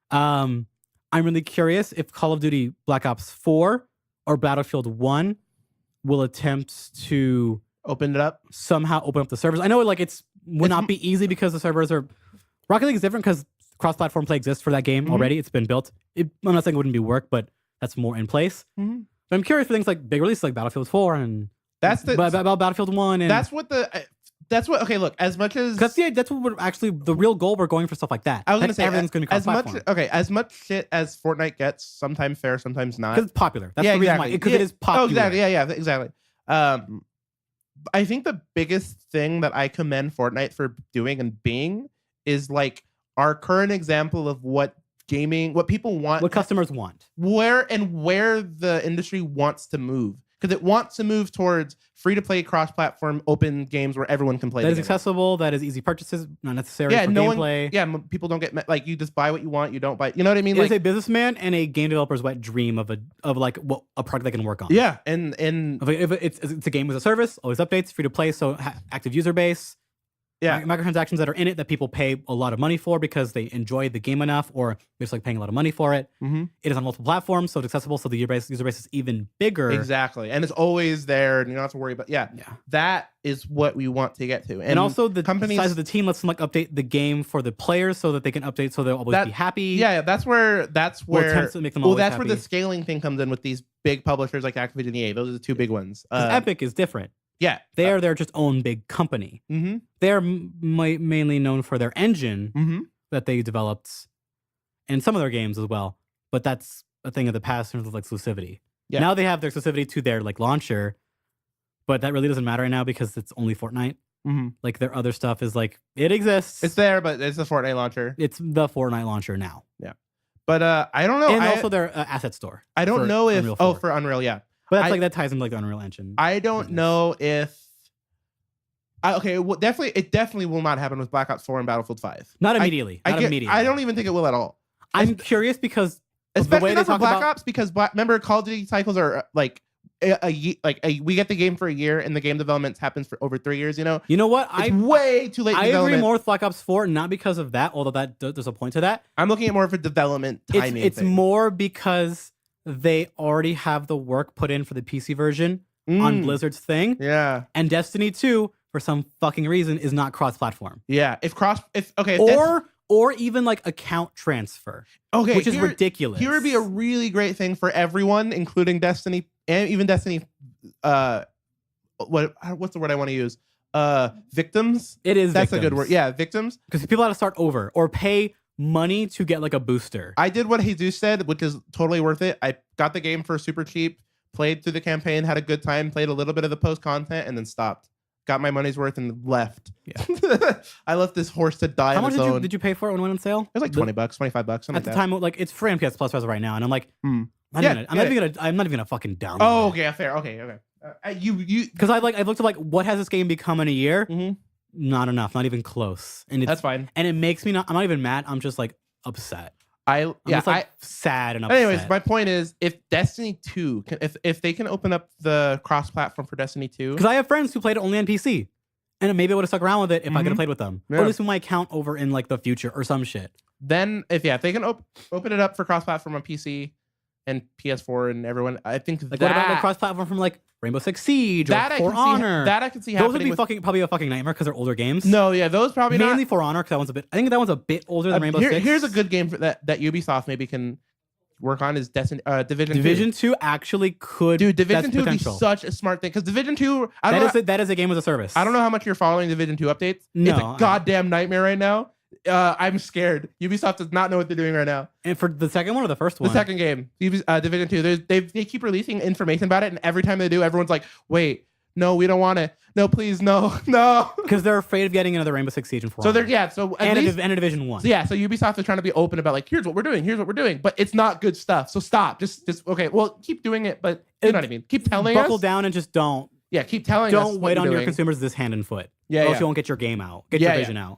I'm really curious if Call of Duty Black Ops 4 or Battlefield 1 will attempt to somehow open up the servers. I know it's would not be easy because the servers are... Rocket League is different because cross-platform play exists for that game already. It's been built. I'm not saying it wouldn't be work, but that's more in place. But I'm curious for things like big releases like Battlefield 4 and Battlefield 1. And okay, look, as much as... That's what we're actually... The real goal, we're going for stuff like that. I was going to say, everything's going to be cross-platform. As much shit as Fortnite gets, sometimes fair, sometimes not. Because it's popular. That's the reason why. Because it is popular. Oh, exactly. Yeah, exactly. I think the biggest thing that I commend Fortnite for doing and being is like our current example of what people want, what customers want, where the industry wants to move. because it wants to move towards free-to-play, cross-platform, open games where everyone can play. That the is game. accessible. That is easy purchases, not necessary Yeah, for no gameplay. one. Yeah, people don't get like you just buy what you want. You don't buy. You know what I mean? It Like is a businessman and a game developer's wet dream of what a product they can work on. yeah, and If it's a game as a service, always updates, free to play, so active user base. yeah, Microtransactions that are in it that people pay a lot of money for because they enjoy the game enough, or they're just like paying a lot of money for it. mm-hmm. It is on multiple platforms, so it's accessible. So the user base is even bigger. Exactly, and it's always there, and you don't have to worry about. Yeah, that is what we want to get to, and also the companies, size of the team lets them like update the game for the players so that they can update, so they'll always be happy. Yeah, that's where tends to make them that's happy. where the scaling thing comes in with these big publishers like Activision and EA. Those are the two big ones. Epic is different. Yeah, they are their just own big company. Mm-hmm. They are mainly known for their engine that they developed, and some of their games as well. But that's a thing of the past in terms of like exclusivity. Yeah. Now they have their exclusivity to their like launcher, but that really doesn't matter right now because it's only Fortnite. Mm-hmm. Like their other stuff is like it exists. It's there, but it's the Fortnite launcher. It's the Fortnite launcher now. Yeah, but I don't know. And also their asset store. I don't know if for Unreal, yeah. But that's that ties into like the Unreal Engine. I don't know if. It definitely will not happen with Black Ops 4 and Battlefield 5. Not immediately. I don't even think it will at all. I'm curious because especially the way not they for Black Ops, because remember Call of Duty cycles are like we get the game for a year and the game development happens for over 3 years. You know what? It's way too late. I agree more with Black Ops 4, not because of that, although there's a point to that. I'm looking at more of a development timing. It's more because they already have the work put in for the PC version on Blizzard's thing. Yeah. And Destiny 2, for some fucking reason, is not cross-platform. Yeah. Or even like account transfer. Okay. Which is ridiculous. Here would be a really great thing for everyone, including Destiny and even Destiny. What's the word I want to use? Victims. It is. That's a good word. Yeah, victims. Because people have to start over or pay money to get like a booster. I did what Jesus said, which is totally worth it. I got the game for super cheap, played through the campaign, had a good time, played a little bit of the post content, and then stopped. Got my money's worth and left. Yeah. I left this horse to die. How much did you pay for it when it went on sale? It was like $20, $25. At the time, like it's free on PS Plus as of right now, and I'm like, I'm not even gonna fucking download. Oh, okay, fair. Okay. Because I've looked at like what has this game become in a year? Mm-hmm. Not enough, not even close. And that's fine. And it makes me I'm not even mad. I'm just like upset. I'm sad and upset. Anyways, my point is, if Destiny 2, if they can open up the cross-platform for Destiny 2, because I have friends who played it only on PC, and maybe I would have stuck around with it if I could have played with them, or at least with my account over in like the future or some shit. Then if they can open it up for cross-platform on PC and PS4 and everyone, I think like what about like cross-platform from like Rainbow Six Siege or For Honor? That I can see happening. Those would be probably a fucking nightmare because they're older games. No, yeah, those probably mainly For Honor because I think that one's a bit older than Rainbow Six. Here's a good game for that Ubisoft maybe can work on is Division 2. Division 2 actually could. Dude, Division 2 would be such a smart thing because Division 2. That is a game as a service. I don't know how much you're following Division 2 updates. No, it's a goddamn nightmare right now. I'm scared. Ubisoft does not know what they're doing right now. And for the second one or the first one? The second game, Division 2. They keep releasing information about it, and every time they do, everyone's like, "Wait, no, we don't want it. No, please, no." Because they're afraid of getting another Rainbow Six Siege and For Honor. And a Division 1. So Ubisoft is trying to be open about like, here's what we're doing, but it's not good stuff. So stop. Just okay. Well, keep doing it, but you know what I mean. Keep telling us. Buckle down and just don't. Yeah, keep telling us. Don't wait on your consumers this hand and foot. Yeah, or else you won't get your game out. Get your vision out.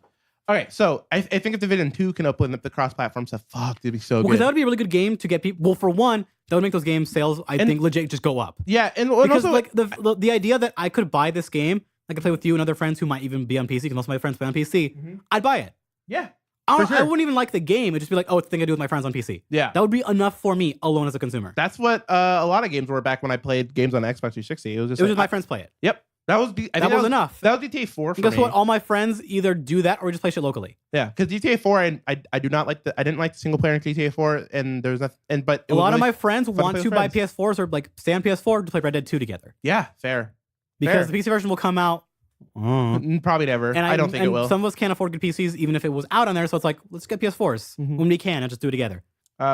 Okay, so I think if Division 2 can open up the cross-platform stuff, it'd be so good. Because that would be a really good game to get people. Well, for one, that would make those game sales, I think, legit just go up. Yeah, and because also like the idea that I could buy this game, I could play with you and other friends who might even be on PC, because most of my friends play on PC. I'd buy it. Yeah, I wouldn't even like the game. It'd just be like, oh, it's a thing I do with my friends on PC. Yeah, that would be enough for me alone as a consumer. That's what a lot of games were back when I played games on Xbox 360. It was just my friends play it. Yep. That was enough. That was GTA 4 for me. Guess what? All my friends either do that or just play shit locally. Yeah, because GTA 4, I do not like I didn't like the single player in GTA 4, and there's nothing. But a lot of my friends want to buy PS4s or like stay on PS4 to play Red Dead 2 together. Yeah, fair. Because the PC version will come out. Probably never. And I don't think it will. Some of us can't afford good PCs, even if it was out on there. So it's like, let's get PS4s when we can and just do it together.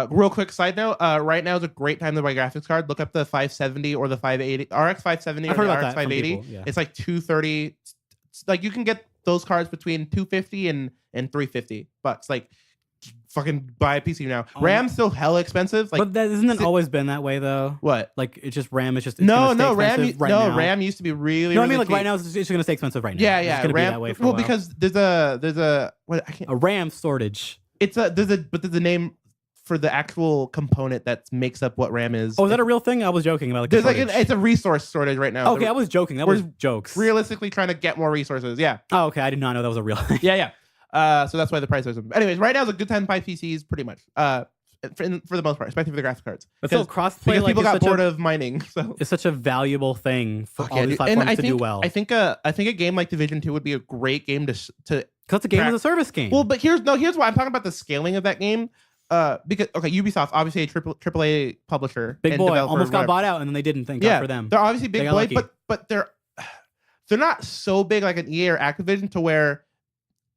Real quick side note, right now is a great time to buy graphics card. Look up the 570 or the 580, RX 570 or the RX 580. Yeah. It's like $230. Like you can get those cards between $250 and $350. Like fucking buy a PC now. Oh, RAM's still hella expensive. Like, but that isn't it always been that way though? what? Like it's just RAM is just No, gonna stay RAM. expensive right now. RAM used to be really. No, really I mean like cheap. right now it's just gonna stay expensive right now. Yeah, It's yeah. gonna RAM. be that way for a while. Because there's a what I can't. A RAM shortage. There's a name for the actual component that makes up what RAM is. Oh, is that a real thing? I was joking about like There's the like shortage. it's a resource shortage right now. Okay, I was joking. That was jokes. Realistically trying to get more resources. Yeah. Oh, okay. I did not know that was a real thing. Yeah. So that's why the price is. Anyways, right now is a good time to buy PCs, pretty much. For the most part, especially for the graphics cards. But still, crossplay Because like people got is bored of mining. So it's such a valuable thing for Fuck all yeah, these dude. platforms And to do well. I think a game like Division 2 would be a great game to Because it's a game as a service game. Well, but here's why I'm talking about the scaling of that game. Because Ubisoft, obviously a AAA publisher, Big and boy developer, almost got whatever. bought out, and then they didn't. Thank God for them. They're obviously big They got boy, lucky. but they're not so big like an EA or Activision to where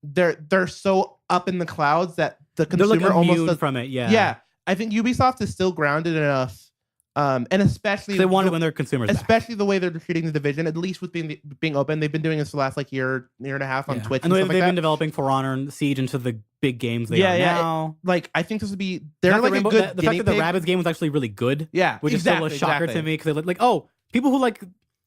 they're so up in the clouds that the They're consumer like almost immune does, from it. Yeah. Yeah, I think Ubisoft is still grounded enough, and especially They want it when their consumers back. especially the way they're treating the Division, at least with being open. They've been doing this for the last like year and a half on Yeah. Twitch And and they've stuff like been that. developing For Honor and Siege into the big games they Yeah, are yeah. now. Like I think this would be The they're fact like that a Rainbow- good the fact that the guinea pig. Rabbids game was actually really good, Yeah, which is still a shocker to me because like, oh, people who like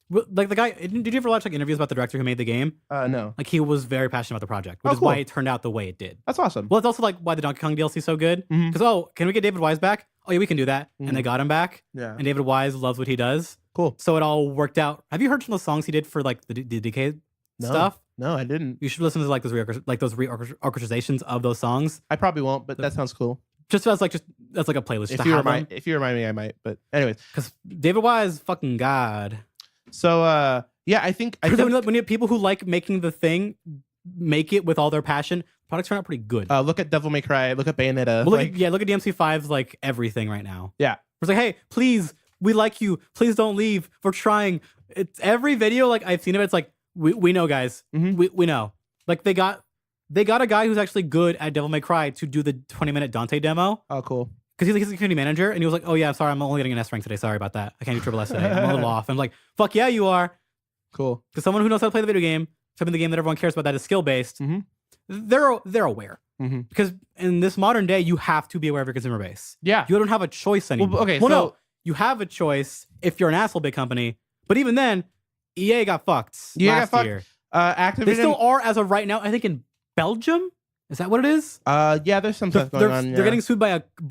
the guy. Did you ever watch like interviews about the director who made the game? No, Like he was very passionate about the project, which Oh, is why cool. it turned out the way it did. that's awesome. Well, it's also like why the Donkey Kong DLC is so good. Mhm. Because can we get David Wise back? Oh yeah, we can do that. And they got him back. Yeah, And David Wise loves what he does. cool. So it all worked out. Have you heard some of the songs he did for like the Decade No. stuff? No, I didn't. You should listen to like those reorchestrations of those songs. I probably won't, but that sounds cool. Just as like a playlist If to you have remind me, I might. But anyways, because David Wise, fucking god. so yeah, I think When you have people who like making the thing, make it with all their passion, products turn out pretty good. look at Devil May Cry, look at Bayonetta. Well, look at DMC5's like everything right now. Yeah. It's like, hey, please, we like you. Please don't leave. We're trying. It's every video like I've seen of it. It's like we know, guys. Mhm. We know. Like they got a guy who's actually good at Devil May Cry to do the 20-minute Dante demo Oh, cool. because he's a community manager and he was like, oh yeah, I'm sorry, I'm only getting an S rank today. Sorry about that. I can't do triple S today. I'm a little off. I'm like, fuck yeah, you are. Cool. Because someone who knows how to play the video game, something the game that everyone cares about that is skill based. Mhm. They're aware. Mhm. Because in this modern day, you have to be aware of your consumer base. Yeah. You don't have a choice anymore. okay, no, so you have a choice if you're an asshole big company. But even then, EA got fucked EA got last fucked. year. Activision. They still are as of right now. I think in Belgium. Is that what it is? Yeah, there's some stuff going on. They're getting sued by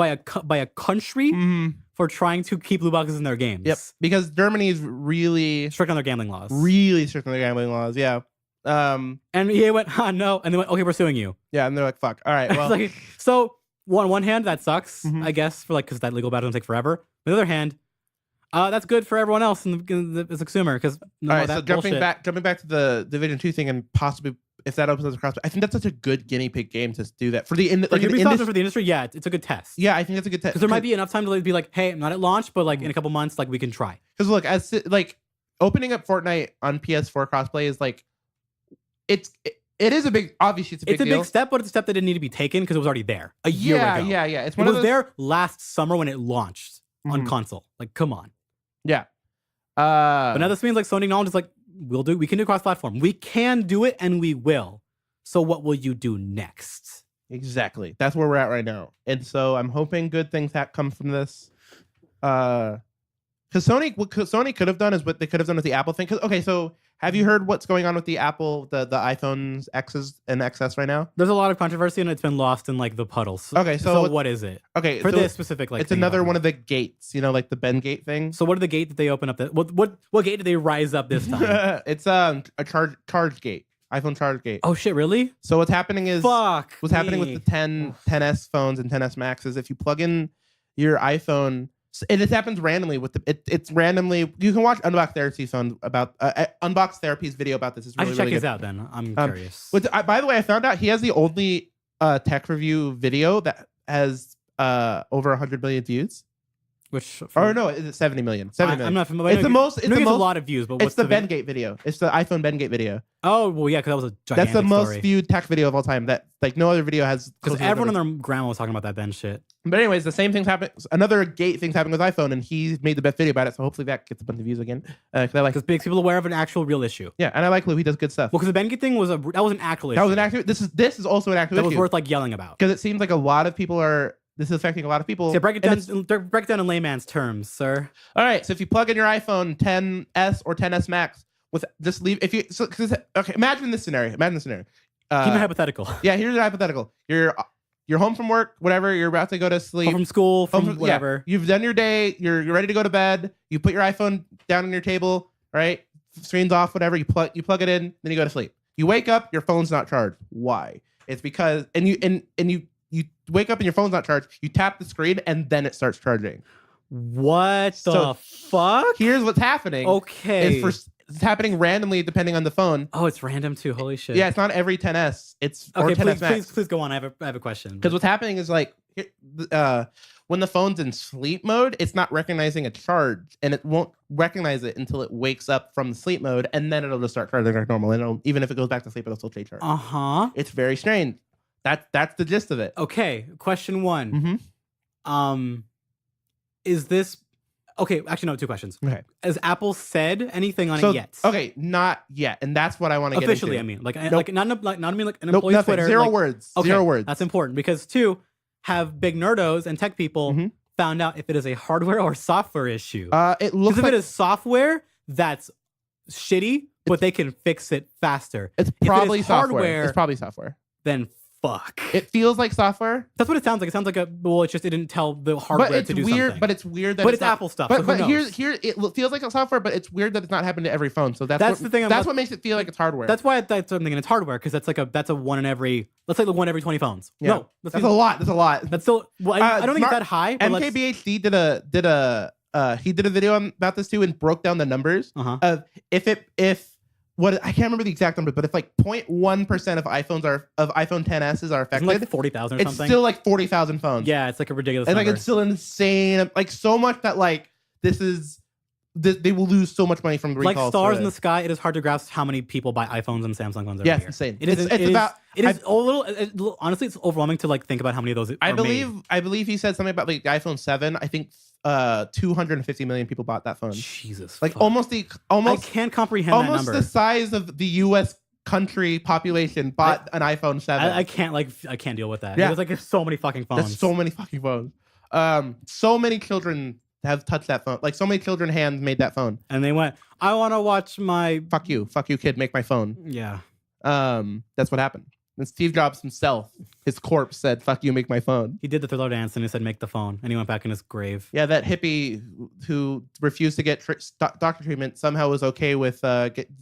a country Mhm. for trying to keep loot boxes in their games. Yep. Because Germany is really Strict on their gambling laws. strict on their gambling laws. Yeah. And EA went, no, and they went, okay, we're suing you. Yeah, and they're like, fuck. All right. Well, Like, so on one hand, that sucks, Mhm. I guess, for like because that legal battle will take forever. On the other hand, that's good for everyone else in the consumer because all right. So jumping back to the Division 2 thing and possibly if that opens up across, I think that's such a good guinea pig game to do that for the like the Ubisoft industry. for the industry. Yeah, it's a good test. Yeah, I think that's a good test Because there might be enough time to like, be like, hey, I'm not at launch, but like in a couple months, like we can try. Because look, as like opening up Fortnite on PS4 crossplay is like it is a big obviously it's a big deal. Big step, but it's a step that didn't need to be taken because it was already there a year ago. Yeah. It's It one was of those, there last summer when it launched on Mhm. console. Like, come on. Yeah. But now this means like Sony acknowledges like we can do cross-platform. We can do it and we will. So what will you do next? Exactly. That's where we're at right now. And so I'm hoping good things come from this. Because what Sony could have done is what they could have done with the Apple thing. Okay, so have you heard what's going on with the Apple, the iPhones X's and XS right now? There's a lot of controversy and it's been lost in like the puddles. Okay, so what is it? Okay, For so this specific like it's thing another about one it. of the gates, like the Ben Gate thing. So what are the gate that they open up? What gate did they rise up this time? It's a charge gate, iPhone charge gate. Oh shit, really? So what's happening is Fuck. what's happening with me. the 10s phones and 10s Max is if you plug in your iPhone, and it happens randomly with it's randomly. You can watch Unbox Therapy's phone about Unbox Therapy's video about this. It's I really, should check really his good. out then. I'm curious. By the way, I found out he has the only tech review video that has over 100 million views. Which Or no, is it 70 million? 70 million. I'm not familiar. It's the most. It's I know the it gets most. a lot of views, but It's what's the Bengate video. It's the iPhone Bengate video. Oh well, yeah, because that was a gigantic That's the most story. viewed tech video of all time. That like no other video has. Because everyone and their grandma was talking about that Ben shit. But anyways, the same thing's happening. Another gate thing's happening with iPhone, and he made the best video about it. So hopefully that gets a bunch of views again. Because I like. Because makes people aware of an actual real issue. Yeah, and I like Lou. He does good stuff. Well, because the Bengate thing was that was an actual issue. That was an actual. This is also an actual that issue. was worth like yelling about. Because it seems like a lot of people are. This is affecting a lot of people. So break it down in layman's terms, sir. All right. So if you plug in your iPhone 10s or 10s Max with just leave if you okay, imagine this scenario. Keep it hypothetical. Yeah, here's a hypothetical. You're home from work, whatever. You're about to go to sleep. Home from school, whatever. Yeah, you've done your day. You're ready to go to bed. You put your iPhone down on your table. Right, screen's off. Whatever. You plug it in. Then you go to sleep. You wake up. Your phone's not charged. Why? It's because you wake up and your phone's not charged. You tap the screen and then it starts charging. What the fuck? Here's what's happening. Okay. It's happening randomly depending on the phone. Oh, it's random too. Holy shit. Yeah, it's not every 10s. It's okay. Or 10s Max. Please go on. I have a question. Because what's happening is like when the phone's in sleep mode, it's not recognizing a charge, and it won't recognize it until it wakes up from the sleep mode, and then it'll just start charging like normal. And even if it goes back to sleep, it'll still stay charged. It's very strange. That's the gist of it. Okay, question one. Is this okay? Actually, no. Two questions. Okay. Has Apple said anything on it yet? Okay, not yet, and that's what I want to get officially. into. I mean, like not an employee Twitter. Zero words. Okay, Zero words. That's important because two, have big nerdos and tech people found out if it is a hardware or software issue? It looks like if it is software, that's shitty, but they can fix it faster. It's probably if it is software. Hardware, it's probably software. Then fuck. It feels like software. That's what it sounds like. It sounds like it didn't tell the hardware to do something. But it's weird that it's Apple stuff. But here it feels like a software, but it's weird that it's not happening to every phone. So that's the thing. That's what makes it feel like it's hardware. That's why that's what I'm thinking. It's hardware because that's a one in every. Let's say the one every 20 phones. Yeah. No, that's a lot. That's a lot. That's still. Well, I don't think it's that high. But MKBHD did a video about this too and broke down the numbers of if what I can't remember the exact number, but if like 0.1% of iPhone 10s are affected, like 40,000 or something. It's still like 40,000 phones. Yeah, it's like a ridiculous and number. Like it's still insane. Like so much that like they will lose so much money from the recalls. Like stars in the sky, it is hard to grasp how many people buy iPhones and Samsung phones every year. It's insane. It is a little. Honestly, it's overwhelming to like think about how many of those. I believe he said something about like the iPhone 7. I think 250 million people bought that phone. Jesus, like fuck. almost. I can't comprehend that number. Almost the size of the U.S. country population bought an iPhone 7. I can't deal with that. Yeah, there's so many fucking phones. There's so many fucking phones. So many children have touched that phone. Like so many children hands made that phone. And they went, I want to watch my fuck you kid, make my phone. Yeah. That's what happened. And Steve Jobs himself, his corpse said, fuck you, make my phone. He did the Thriller dance and he said, make the phone. And he went back in his grave. Yeah, that hippie who refused to get doctor treatment somehow was okay with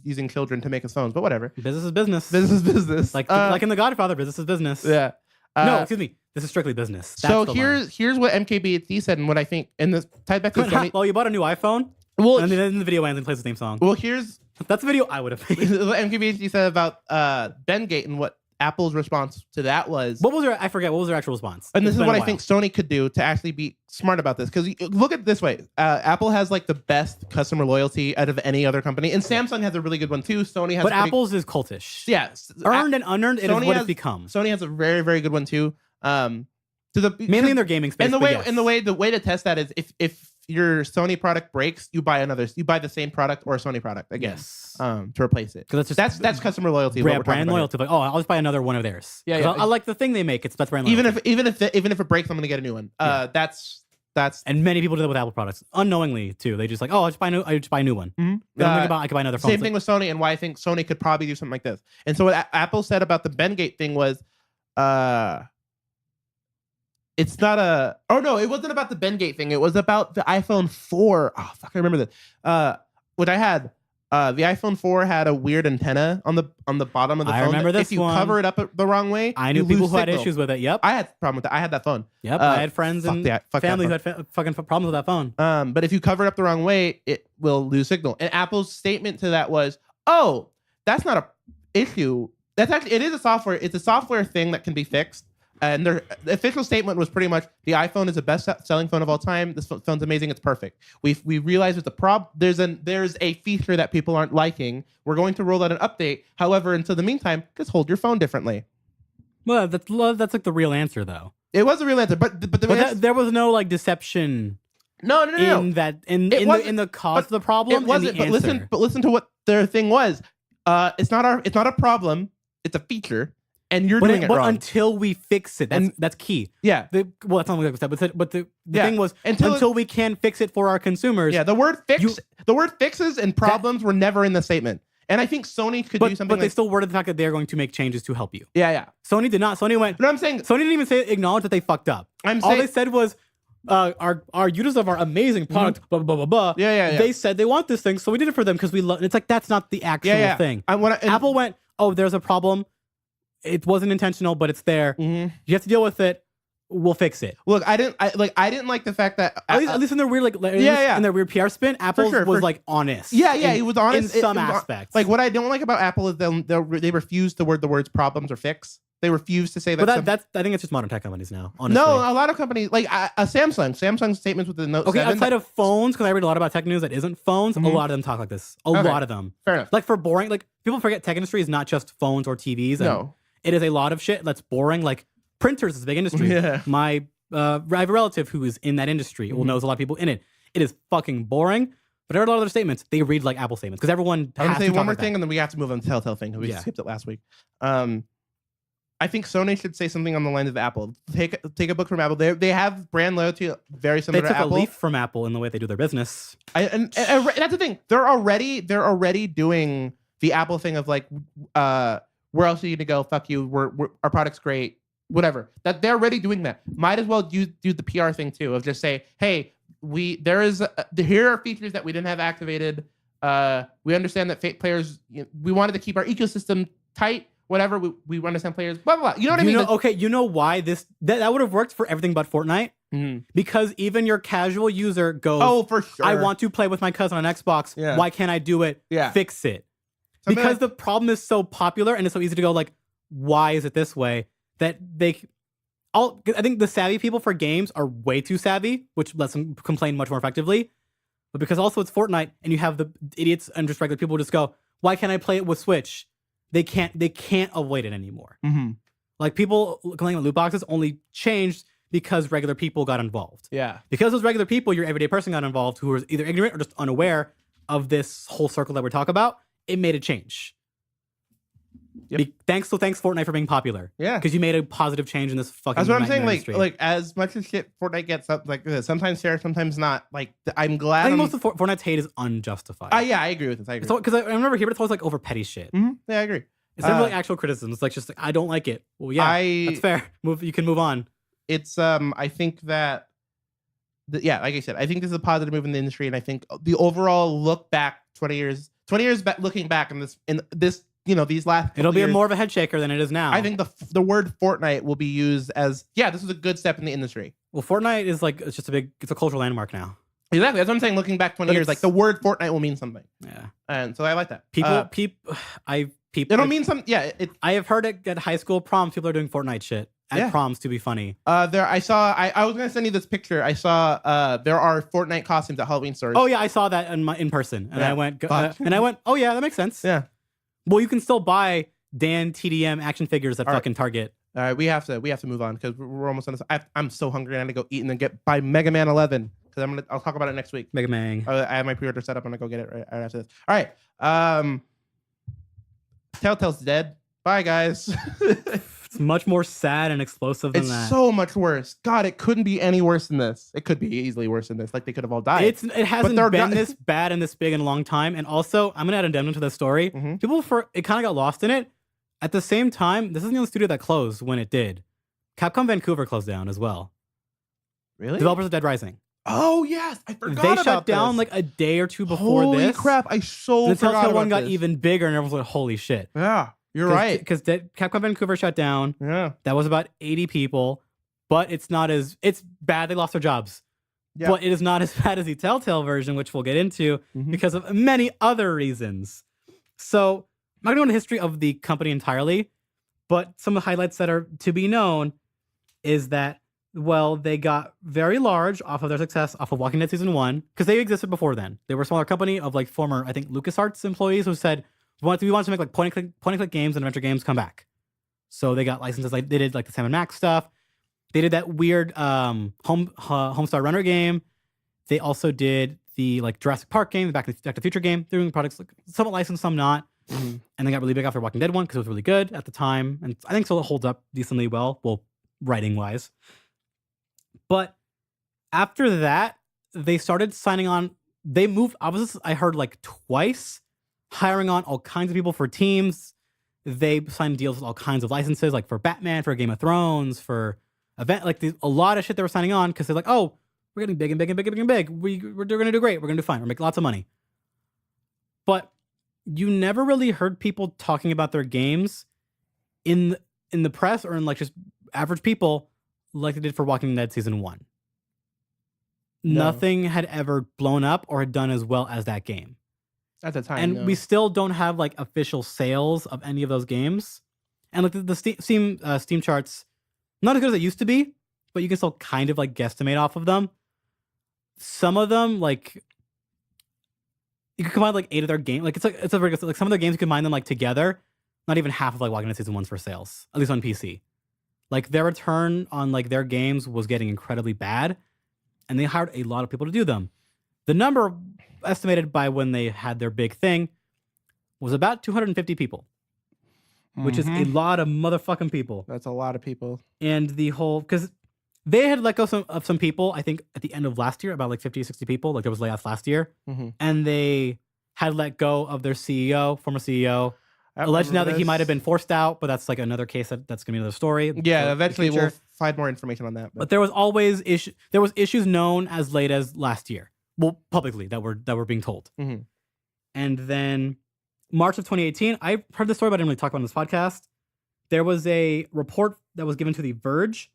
using children to make his phones, but whatever. Business is business. Business is business. Like in The Godfather, business is business. Yeah. No, excuse me. This is strictly business. So here's what MKBHD said and what I think. And this tied back to Sony. Well, you bought a new iPhone. Well, and then the video ends and plays the same song. Well, that's the video I would have made. What MKBHD said about Bengate and what Apple's response to that was. I forget. What was their actual response? And this is what I think Sony could do to actually be smart about this. Because look at it this way. Apple has like the best customer loyalty out of any other company. And Samsung has a really good one too. Sony has. But Apple's is cultish. Yeah. Earned and unearned, it is what it's become. Sony has a very, very good one too. Mainly in their gaming space. And the way to test that is if your Sony product breaks, you buy the same product or a Sony product again. Yes. To replace it. Because that's customer loyalty. Brand loyalty. Like, I'll just buy another one of theirs. Yeah. I like the thing they make. That's brand loyalty. Even if it breaks, I'm gonna get a new one. That's and many people do that with Apple products unknowingly too. They just like, I just buy a new one. Mm-hmm. They don't think about I could buy another phone. Same thing with Sony, and why I think Sony could probably do something like this. And so what Apple said about the Bengate thing was, it's not a. Oh no, it wasn't about the Bengate thing. It was about the iPhone 4. Oh fuck, I remember this. What I had. The iPhone 4 had a weird antenna on the bottom of the phone. I remember this if you one. cover it up the wrong way, I knew people who had issues with it. Yep. I had a problem with that. I had that phone. Yep. I had friends and family who had fucking problems with that phone. But if you cover it up the wrong way, it will lose signal. And Apple's statement to that was, that's not a issue. That's actually, it is a software. It's a software thing that can be fixed. And the official statement was pretty much the iPhone is the best selling phone of all time. This phone's amazing. It's perfect. We realize there's a there's a feature that people aren't liking. We're going to roll out an update. However, until the meantime, just hold your phone differently. Well, that's like the real answer, though. It was a real answer, but there was no like deception. No. In the cause of the problem. It wasn't. And the But listen to what their thing was. It's not a problem. It's a feature. And you're doing it wrong. Until we fix it, that's key. Yeah. That's not what I said, but the thing was until we can fix it for our consumers. Yeah. The word fixes and problems were never in the statement. And I think Sony could do something. But they still worded the fact that they're going to make changes to help you. Yeah. Sony did not. Sony went. No, I'm saying Sony didn't even acknowledge that they fucked up. All they said was, our users of our amazing product, blah blah blah blah. Yeah. They said they want this thing, so we did it for them because we love. It's like that's not the actual thing. Apple went, oh, there's a problem. It wasn't intentional, but it's there. You have to deal with it. We'll fix it. Look, I didn't like the fact that at least in their weird in their weird PR spin, Apple was like honest. Yeah, it was honest in some aspects. Like what I don't like about Apple is they refuse to word the words problems or fix. They refuse to say that. But I think it's just modern tech companies now. Honestly, no, a lot of companies like Samsung's statements with the Note 7. Outside of phones, because I read a lot about tech news that isn't phones. A lot of them talk like this. A lot of them. Fair enough. Like for boring, like people forget tech industry is not just phones or TVs. No. It is a lot of shit that's boring. Like printers is a big industry. Yeah. I have a relative who is in that industry, who knows a lot of people in it. It is fucking boring. But I heard a lot of their statements. They read like Apple statements because everyone. I'm gonna say one more thing, and then we have to move on to the Telltale thing because we skipped it last week. I think Sony should say something on the lines of Apple. Take a book from Apple. They have brand loyalty very similar to Apple. They took a leaf from Apple in the way they do their business. And that's the thing. They're already doing the Apple thing of like, where else are you gonna go? Fuck you. Our product's great. Whatever. That they're already doing that. Might as well do the PR thing too of just say, hey, here are features that we didn't have activated. We understand that players. We wanted to keep our ecosystem tight. Whatever, we understand players, blah, blah, blah. You know what I mean? Okay, you know why that would have worked for everything but Fortnite? Because even your casual user goes, oh, for sure. I want to play with my cousin on Xbox. Yeah. Why can't I do it? Yeah. Fix it. Because the problem is so popular and it's so easy to go like, why is it this way? That I think the savvy people for games are way too savvy, which lets them complain much more effectively. But because also it's Fortnite and you have the idiots and just regular people who just go, why can't I play it with Switch? They can't avoid it anymore. Like people complaining about loot boxes only changed because regular people got involved. Yeah. Because those regular people, your everyday person got involved who was either ignorant or just unaware of this whole circle that we're talking about, it made a change. Yep. Thanks Fortnite for being popular. Yeah. Because you made a positive change in this fucking That's what I'm saying. Like as much as shit Fortnite gets up, like sometimes fair, sometimes not. Like I'm glad. I think most of Fortnite's hate is unjustified. Yeah, I agree with this. I agree. Because I remember here, but it's always like over petty shit. Yeah, I agree. It's never like actual criticism. It's like just like I don't like it. Well, yeah, that's fair. You can move on. It's I think that like I said, I think this is a positive move in the industry, and I think the overall look back 20 years back, looking back in this. These last it'll be more of a head shaker than it is now. I think the word Fortnite will be used as this is a good step in the industry. Well, Fortnite is like it's a cultural landmark now. Exactly. That's what I'm saying. Looking back 20 years, like the word Fortnite will mean something. Yeah. And so I like that. It'll mean something. Yeah. I have heard it at high school proms. People are doing Fortnite shit at proms to be funny. I was gonna send you this picture. I saw there are Fortnite costumes at Halloween stores. Oh yeah, I saw that in person, and I went, oh yeah, that makes sense. Yeah. Well, you can still buy Dan TDM action figures at fucking Target. All right, we have to move on because we're almost on this. I'm so hungry. I'm gonna go eat and then buy Mega Man 11 because I'll talk about it next week. Mega Man. I have my pre-order set up. I'm gonna go get it right after this. All right. Telltale's dead. Bye, guys. It's much more sad and explosive than that. It's so much worse. God, it couldn't be any worse than this. It could be easily worse than this. Like they could have all died. It hasn't been this bad and this big in a long time. And also, I'm gonna add an addendum to the story. People it kind of got lost in it. At the same time, this isn't the only studio that closed when it did. Capcom Vancouver closed down as well. Really? Developers of Dead Rising. Oh yes, I forgot. They shut down like a day or two before this. Holy crap! I forgot. The Telltale one got even bigger, and everyone's like, "Holy shit!" Yeah. You're right. Because Capcom Vancouver shut down. Yeah. That was about 80 people. But it's bad. They lost their jobs. Yeah. But it is not as bad as the Telltale version, which we'll get into because of many other reasons. So I'm not going to go into the history of the company entirely, but some of the highlights that are to be known. is that, well, they got very large off of their success off of Walking Dead Season 1, because they existed before then. They were a smaller company of like former, I think, LucasArts employees who said, we want to make like point and click games and adventure games come back. So they got licenses, like they did like the Sam and Max stuff. They did that weird Homestar Runner game. They also did the like Jurassic Park game, the Back to the Future game. They're doing products like somewhat licensed, some not. Mm-hmm. And they got really big after Walking Dead one because it was really good at the time. And I think still it holds up decently well writing wise. But after that, they started signing on. They moved, obviously, I heard like twice, hiring on all kinds of people for teams. They signed deals with all kinds of licenses, like for Batman, for Game of Thrones, for event, like a lot of shit they were signing on because they're like, oh, we're getting big and big and big and big and big. We're going to do great. We're going to do fine. We're making lots of money. But you never really heard people talking about their games in the press or in like just average people like they did for Walking Dead Season 1. No. Nothing had ever blown up or had done as well as that game. At the time, and we still don't have like official sales of any of those games, and like the Steam charts, not as good as it used to be, but you can still kind of like guesstimate off of them. Some of them, like you can combine like 8 of their games, like it's a very good, like some of their games you can combine them like together. Not even half of like Walking Dead Season 1's for sales, at least on PC. Like their return on like their games was getting incredibly bad, and they hired a lot of people to do them. The number estimated by when they had their big thing was about 250 people, which is a lot of motherfucking people. That's a lot of people. And the whole, because they had let go of some people, I think at the end of last year, about like 50, 60 people, like there was layoffs last year. Mm-hmm. And they had let go of their CEO, former CEO. Alleged now that he might have been forced out, but that's like another case that's going to be another story. Yeah, eventually we'll find more information on that. But there was always issues known as late as last year. Well, publicly that were being told. Mm-hmm. And then March of 2018, I heard the story, but I didn't really talk about it on this podcast. There was a report that was given to The Verge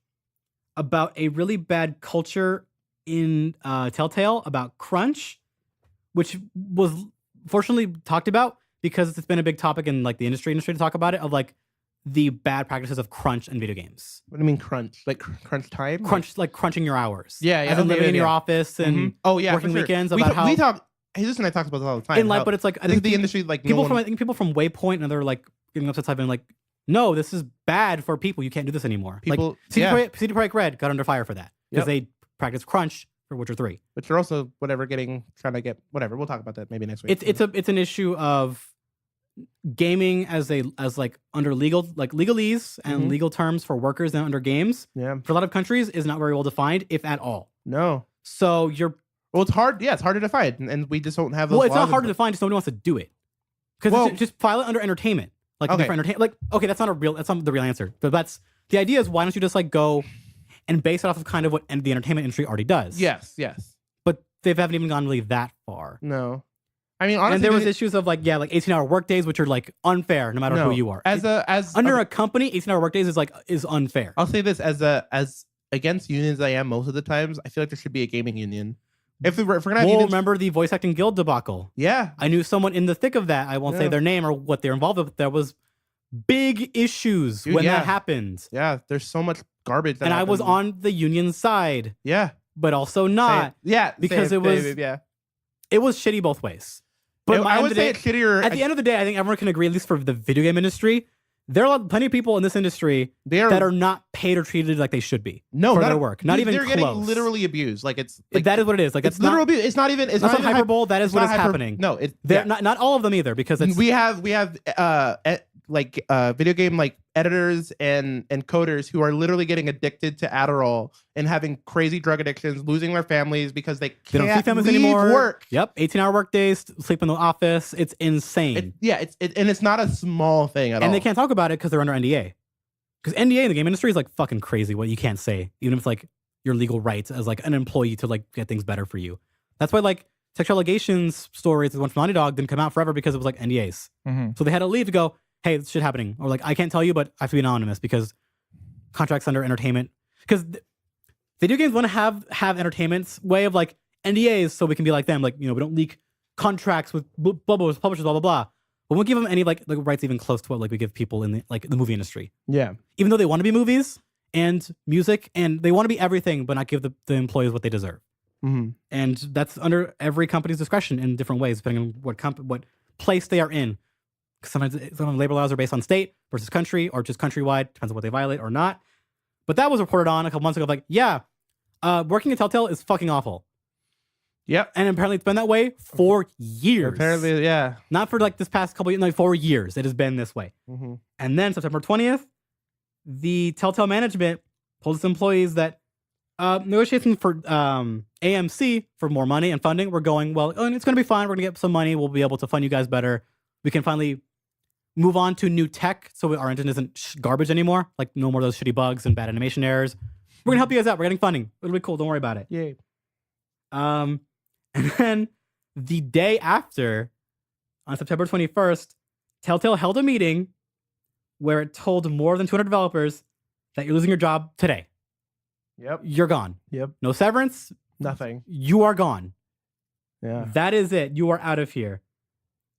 about a really bad culture in Telltale about crunch, which was fortunately talked about because it's been a big topic in like the industry to talk about it, of like the bad practices of crunch in video games. What do you mean crunch? Like crunch time? Crunch, like crunching your hours. Yeah, yeah. As in living in your office and working weekends. About how we talk. Jesus and I talk about this all the time. In life, but it's like I think the industry, like people from Waypoint, and they're like getting upset, typing like, no, this is bad for people. You can't do this anymore. People, like CD Projekt Red got under fire for that because they practice crunch for Witcher 3. But you're also trying to get whatever. We'll talk about that maybe next week. It's an issue of gaming as like under legalese and legal terms for workers and under games. Yeah. For a lot of countries is not very well defined, if at all. No. So it's hard. Yeah, it's hard to define, and we just don't have those. Well, it's not hard to define. Just nobody wants to do it because just file it under entertainment, like different entertainment. Like, okay, that's not the real answer. But that's the idea. Is why don't you just like go and base it off of kind of what the entertainment industry already does? Yes. But they haven't even gone really that far. No. I mean, honestly, and there was issues of like 18-hour workdays, which are like unfair no matter who you are. As under a company, 18-hour workdays is unfair. I'll say this as against unions I am most of the times. I feel like there should be a gaming union. If we're gonna have unions, remember the voice acting guild debacle? Yeah, I knew someone in the thick of that. I won't say their name or what they're involved with. But there was big issues when that happened. Yeah, there's so much garbage. And I was on the union side. Yeah, but also not. Because it was shitty both ways. But I would say it's shittier. At the end of the day, I think everyone can agree, at least for the video game industry, there are plenty of people in this industry that are not paid or treated like they should be for their work. Not even close. They're getting literally abused. Like that is what it is. Like it's literal abuse. It's not even. It's not hyperbole. That is what is happening. No, it's not all of them either, because we have video game like editors and coders who are literally getting addicted to Adderall and having crazy drug addictions, losing their families because they don't see families anymore. Work. Yep, 18-hour work days, sleep in the office. It's insane. It's not a small thing at all. And they can't talk about it because they're under NDA. Because NDA in the game industry is like fucking crazy what you can't say, even if it's like your legal rights as like an employee to like get things better for you. That's why like sexual allegations stories, the one from Naughty Dog, didn't come out forever because it was like NDAs. Mm-hmm. So they had to leave to go, hey, this shit happening. Or like, I can't tell you, but I have to be anonymous because contracts under entertainment. Because video games want to have entertainment's way of like NDAs so we can be like them. Like, we don't leak contracts with publishers, blah, blah, blah. But we won't give them any like rights even close to what like we give people in the movie industry. Yeah. Even though they want to be movies, and music, and they want to be everything, but not give the employees what they deserve. Mm-hmm. And that's under every company's discretion in different ways, depending on what place they are in. Sometimes labor laws are based on state versus country, or just countrywide, depends on what they violate or not. But that was reported on a couple months ago. Like, yeah, working at Telltale is fucking awful. Yep. And apparently it's been that way for years. Apparently, yeah. Not for like this past couple years, like 4 years. It has been this way. Mm-hmm. And then September 20th, the Telltale management told its employees that negotiations for AMC for more money and funding were going, well, it's going to be fine. We're going to get some money. We'll be able to fund you guys better. We can finally move on to new tech so our engine isn't garbage anymore. Like no more of those shitty bugs and bad animation errors. We're going to help you guys out. We're getting funding. It'll be cool. Don't worry about it. Yay. And then the day after, on September 21st, Telltale held a meeting where it told more than 200 developers that you're losing your job today. Yep. You're gone. Yep. No severance. Nothing. You are gone. Yeah. That is it. You are out of here.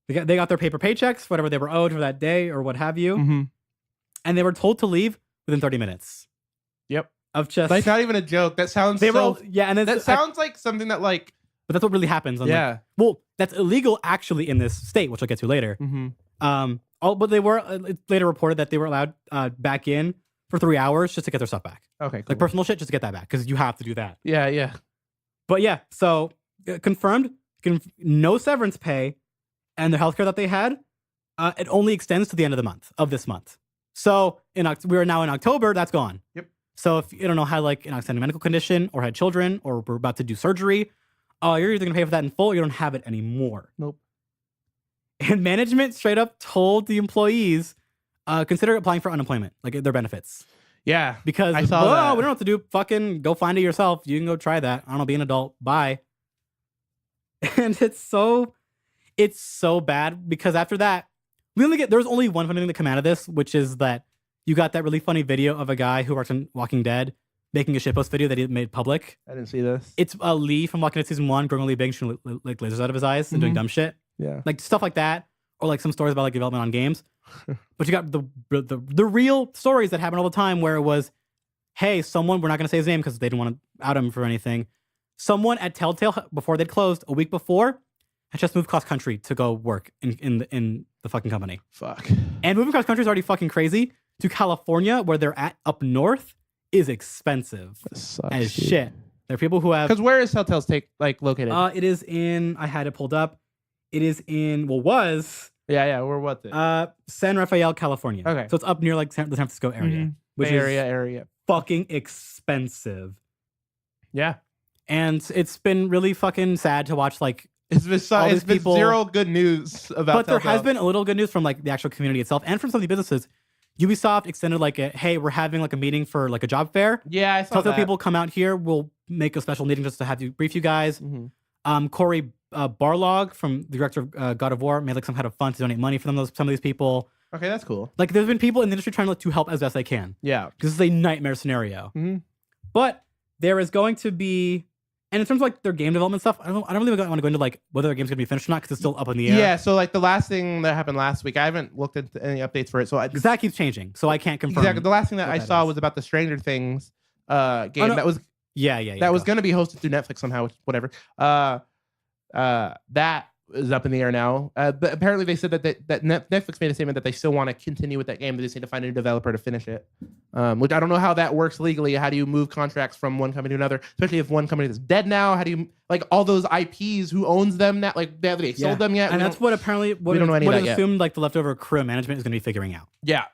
They got their paper paychecks, whatever they were owed for that day or what have you. Mm-hmm. And they were told to leave within 30 minutes. Yep. Of just... Like, not even a joke. That sounds yeah, and that sounds like something that, like... But that's what really happens. Yeah. Like, well, that's illegal actually in this state, which I'll get to later. Mm-hmm. But they were it's later reported that they were allowed back in for 3 hours just to get their stuff back. Okay, cool. Like personal shit, just to get that back, because you have to do that. Yeah, yeah. But yeah, so confirmed, no severance pay, and the healthcare that they had, it only extends to the end of this month. So we are now in October, that's gone. Yep. So if you don't know, had like an outstanding medical condition, or had children, or were about to do surgery, you're either gonna pay for that in full, or you don't have it anymore. Nope. And management straight up told the employees, consider applying for unemployment, like their benefits. Yeah. Because I saw that. We don't know what to do. Fucking go find it yourself. You can go try that. I don't know, be an adult. Bye. And it's so bad because after that, there's only one funny thing that came out of this, which is that you got that really funny video of a guy who works on Walking Dead making a shitpost video that he made public. I didn't see this. It's Lee from Walking Dead season 1 growing really big, shooting like lasers out of his eyes and doing dumb shit. Yeah. Like stuff like that. Or like some stories about like development on games. But you got the real stories that happen all the time where it was, hey, someone, we're not going to say his name because they didn't want to out him for anything. Someone at Telltale, before they'd closed a week before, had just moved cross country to go work in the fucking company. Fuck. And moving cross country is already fucking crazy. To California, where they're at up north, is expensive as shit. There are people who have... Because where is Telltale's located? It is in... I had it pulled up. It is in... Well, was... Yeah. Where was it? San Rafael, California. Okay. So it's up near like the San Francisco area. Which Bay is area. fucking expensive. Yeah. And it's been really fucking sad to watch like... It's been people, zero good news about But there Telltale. has been a little good news from like the actual community itself and from some of the businesses. Ubisoft extended like hey, we're having like a meeting for like a job fair. Yeah, I saw Telltale that. people come out here. We'll make a special meeting just to have you brief you guys. Corey Barlog from the director of God of War made like some kind of fund to donate money for some of these people. Okay, that's cool. Like there's been people in the industry trying to help as best they can. Yeah. Because this is a nightmare scenario. But there is going to be, and in terms of like their game development stuff, I don't really want to go into like whether their game's gonna be finished or not because it's still up in the air. Yeah, so like the last thing that happened last week, I haven't looked into any updates for it. So because that keeps changing, so I can't confirm. Exactly. The last thing that I saw was about the Stranger Things game that was that was going to be hosted through Netflix somehow, which, whatever. That is up in the air now. But apparently they said that Netflix made a statement that they still want to continue with that game. They just need to find a new developer to finish it. Which I don't know how that works legally. How do you move contracts from one company to another? Especially if one company is dead now. How do you like all those IPs? Who owns them now? Like have they sold them yet? And that's what apparently we don't know any of that yet. Assumed like the leftover crew management is going to be figuring out. Yeah.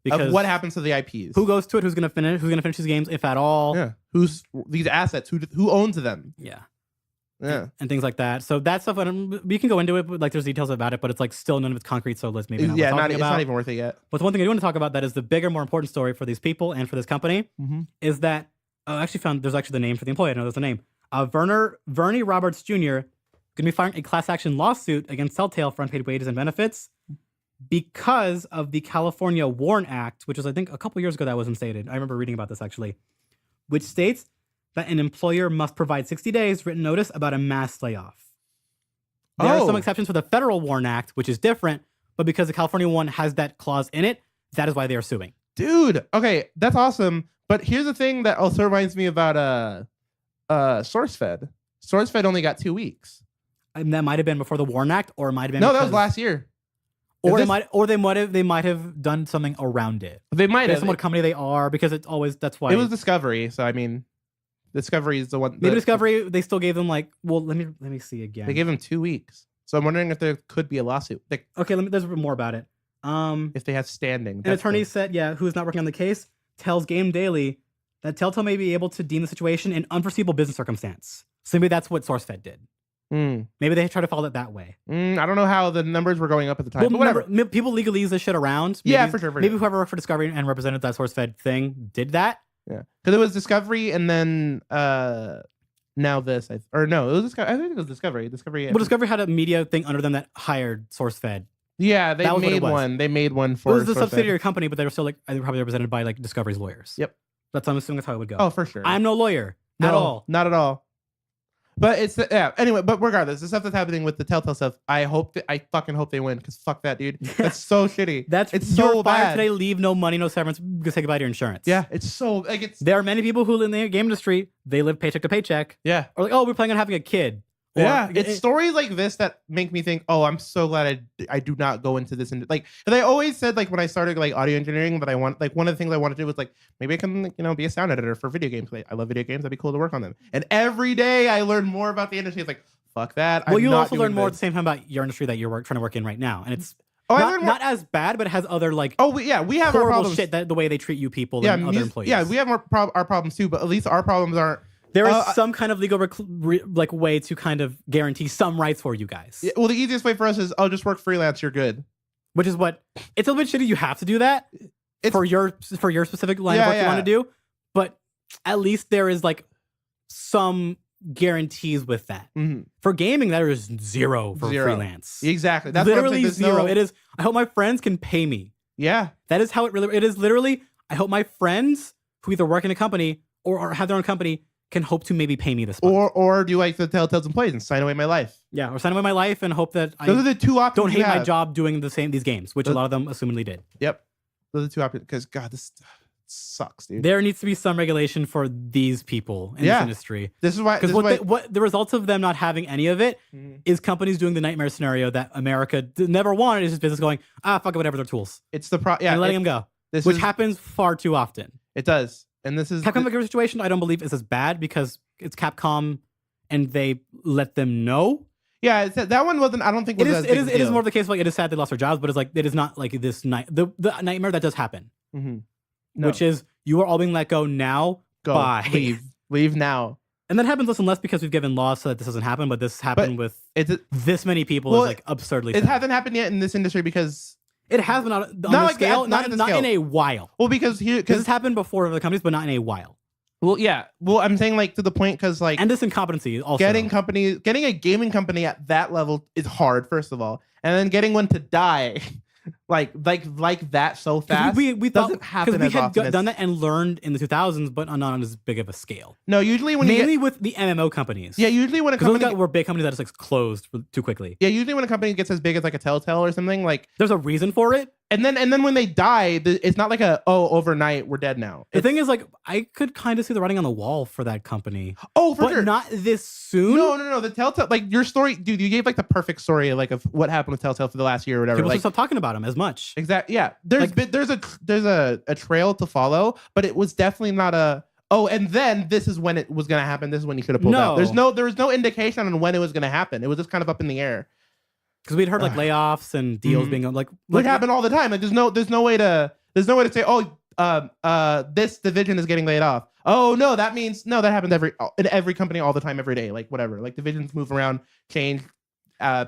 Because of what happens to the IPs? Who goes to it? Who's going to finish these games, if at all? Yeah. Who's these assets? Who owns them? Yeah. Yeah. And things like that. So that stuff, we can go into it, but like there's details about it, but it's like still none of it's concrete. So let's maybe not. It's not even worth it yet. But the one thing I do want to talk about that is the bigger, more important story for these people and for this company is that I actually found there's actually the name for the employee. I know there's a name. Vernie Roberts Jr. going to be filing a class action lawsuit against Telltale for unpaid wages and benefits because of the California WARN Act, which was I think a couple years ago that was instated. I remember reading about this actually, which states that an employer must provide 60 days written notice about a mass layoff. There are some exceptions for the federal WARN Act, which is different, but because the California one has that clause in it, that is why they are suing. Dude, okay, that's awesome. But here's the thing that also reminds me about SourceFed. SourceFed only got 2 weeks. And that might have been before the Warren Act, or it might have been No, that was last year. Or they might have done something around it. They might Based have. on what company they are, because it's always that's why It was Discovery, so I mean, Discovery is the one. maybe Discovery. They still gave them like. Well, let me see again. They gave them 2 weeks, so I'm wondering if there could be a lawsuit. Like, Okay, there's a bit more about it. if they have standing. An attorney said, who is not working on the case, tells Game Daily that Telltale may be able to deem the situation an unforeseeable business circumstance. So maybe that's what SourceFed did. Maybe they try to follow it that way. I don't know how the numbers were going up at the time. Well, but whatever. remember, people legally use this shit around. Yeah, for sure. Maybe whoever worked for Discovery and represented that SourceFed thing did that. Yeah, because it was Discovery, and then now this, it was Discovery. I think it was Discovery. Well, Discovery had a media thing under them that hired SourceFed. Yeah, they made one. They made one for. It was a subsidiary company, but they were still like I think probably represented by like Discovery's lawyers. Yep. I'm assuming that's how it would go. Oh, for sure. I'm no lawyer at all. Not at all. But it's anyway. But regardless, the stuff that's happening with the Telltale stuff, I fucking hope they win, because fuck that, dude. That's so shitty. It's so bad. Today, leave no money, no severance. Go say goodbye to your insurance. Yeah, it's so like it's. There are many people who in the game industry they live paycheck to paycheck. Yeah. Or like, oh, we're planning on having a kid. Or, it's stories like this that make me think, oh, I'm so glad I do not go into this. And like, they always said, like, when I started like audio engineering, that I want, like, one of the things I wanted to do was like, maybe I can, be a sound editor for video games. Like, I love video games. That'd be cool to work on them. And every day I learn more about the industry. It's like, fuck that. Well, you also learn more at the same time about your industry that you're trying to work in right now. And it's not as bad, but it has other like we have horrible our problems. Shit, the way they treat you people and other employees. Yeah, we have our problems too, but at least our problems aren't. There is some kind of legal like way to kind of guarantee some rights for you guys. Yeah, well, the easiest way for us is, just work freelance. You're good. Which is what it's a little bit shitty. You have to do that for your specific line of work you want to do, but at least there is like some guarantees with that. Mm-hmm. For gaming, there is zero for freelance. Exactly. That's literally zero. It is. I hope my friends can pay me. Yeah, that is how it is. Literally, I hope my friends who either work in a company or have their own company can hope to maybe pay me this month. Or do like the Telltale's employees and sign away my life. Yeah, or sign away my life and hope that those are the two options. Don't hate my job doing these games, which a lot of them assumedly did. Yep, those are the two options. Because God, this sucks, dude. There needs to be some regulation for these people in this industry. This is why. Because what the results of them not having any of it is companies doing the nightmare scenario that America never wanted. Is just business going, fuck it, whatever, their tools. It's the and letting them go, which happens far too often. It does. And this is Capcom situation. I don't believe is as bad because it's Capcom, and they let them know. Yeah, that one wasn't. I don't think it is more of the case. Like, it is sad they lost their jobs, but it's like it is not like this the nightmare that does happen, which is you are all being let go now. Go. Bye. Leave now. And that happens less and less because we've given laws so that this doesn't happen. But this happened with this many people. Is like absurdly. It hasn't happened yet in this industry because. It has been on the scale, not in a while. Well, because this has happened before with other companies, but not in a while. Well, yeah. Well, I'm saying like to the point because like, and this incompetency also. Getting a gaming company at that level is hard, first of all, and then getting one to die, like that so fast. We thought doesn't happen because we as had often done that and learned in the 2000s, but not on as big of a scale. No, usually mainly with the MMO companies. Yeah, usually when a company were big companies that just like closed too quickly. Yeah, usually when a company gets as big as like a Telltale or something, like there's a reason for it. And then when they die, it's not like overnight we're dead now. The thing is, like, I could kind of see the writing on the wall for that company. Oh, for sure. Not this soon. No. The Telltale, like your story, dude. You gave like the perfect story, of what happened with Telltale for the last year or whatever. People should stop talking about them as much. Exactly. Yeah. There's a trail to follow, but it was definitely not a. Oh, and then this is when it was going to happen. This is when you should have pulled out. There was no indication on when it was going to happen. It was just kind of up in the air. Because we'd heard like layoffs and deals being like it happened all the time. Like there's no way to say this division is getting laid off. Oh no, that means that happens in every company all the time, every day. Like whatever. Like divisions move around, change.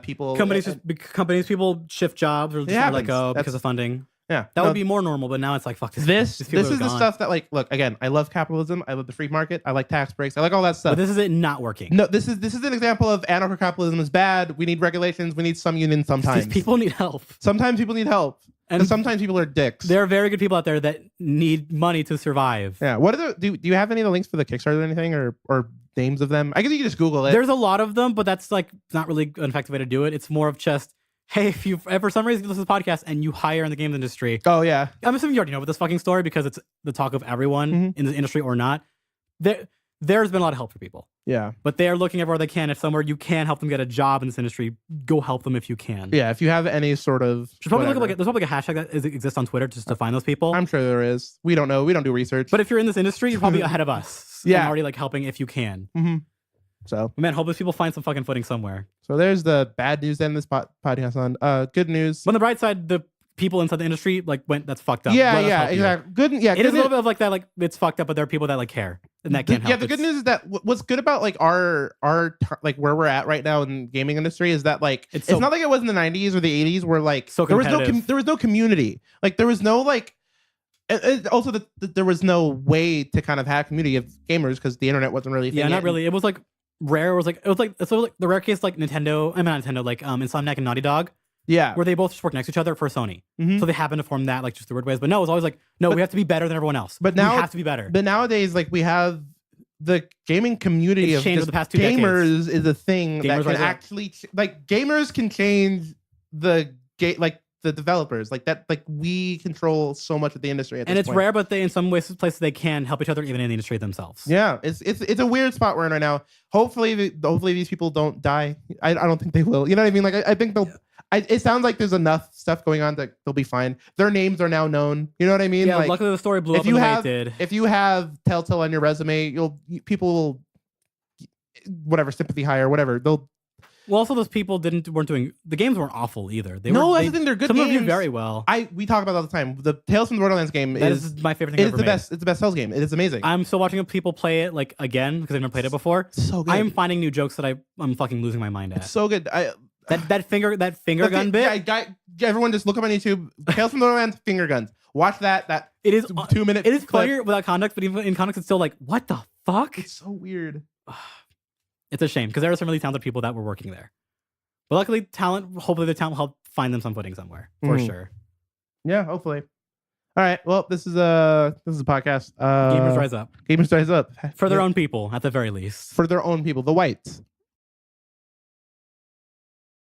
People people shift jobs or just let go because of funding. Yeah, that would be more normal. But now it's like fuck this. This is the stuff that like look again. I love capitalism. I love the free market. I like tax breaks. I like all that stuff. But this is it not working. No, this is an example of anarcho-capitalism is bad. We need regulations. We need some unions sometimes. These people need help. Sometimes people need help. And sometimes people are dicks. There are very good people out there that need money to survive. Yeah. What are do you have any of the links for the Kickstarter or anything or names of them? I guess you can just Google it. There's a lot of them, but that's like not really an effective way to do it. It's more of just, hey, if you for some reason you listen to the podcast and you hire in the games industry, Oh yeah. I'm assuming you already know about this fucking story because it's the talk of everyone in the industry or not. There's been a lot of help for people. Yeah. But they are looking everywhere they can. If somewhere you can help them get a job in this industry, go help them if you can. Yeah. If you have any sort of, There's probably a hashtag that exists on Twitter just to find those people. I'm sure there is. We don't know. We don't do research. But if you're in this industry, you're probably ahead of us. Yeah. And already like helping if you can. Mm-hmm. So, man, hope those people find some fucking footing somewhere. So there's the bad news to end this podcast on. Good news. But on the bright side, the people inside the industry that's fucked up. Yeah, yeah, exactly. Good. Yeah, it is a little bit of like that. Like it's fucked up, but there are people that like care and that can't help. Yeah, the good news is that what's good about like our like where we're at right now in the gaming industry is that like it's not like it was in the 90s or the 80s where like so there was no community. Like there was no like. Also, there was no way to kind of have community of gamers because the internet wasn't really. Yeah, not really. It was like rare. It was like the rare case like Nintendo. I mean not Nintendo, like Insomniac and Naughty Dog. Yeah, where they both just work next to each other for Sony. So they happen to form that like just the weird ways. But no, it's always like we have to be better than everyone else. But now we have to be better. But nowadays, like we have the gaming community of changed the past 2 gamers decades. Is a thing that can actually like gamers can change the the developers like that. Like we control so much of the industry at this and it's point. rare, but they in some places they can help each other even in the industry themselves. Yeah, it's a weird spot we're in right now. Hopefully these people don't die. I don't think they will. You know what I mean? Like I think they'll. It sounds like there's enough stuff going on that they'll be fine. Their names are now known. You know what I mean? Yeah, like, luckily the story blew up in the way it did. If you have Telltale on your resume, people will whatever sympathy higher, whatever. They'll. Well, also those people weren't doing the games weren't awful either. That's the thing. They're good. Some games. reviewed very well. We talk about it all the time. The Tales from the Borderlands game is my favorite thing. It's the best. It's the best Tales game. It is amazing. I'm still watching people play it like again because I've never played it before. So good. I am finding new jokes that I'm fucking losing my mind at. It's so good. That finger gun bit. Yeah, everyone just look up on YouTube. Tales from the Borderlands finger guns. Watch that. It is 2 minutes. It is funnier without context, but even in context, it's still like, what the fuck? It's so weird. It's a shame because there are some really talented people that were working there. But luckily, hopefully the talent will help find them some footing somewhere for sure. Yeah, hopefully. All right. Well, this is a podcast. Gamers Rise Up. Gamers Rise Up For their own people, at the very least. For their own people, the whites.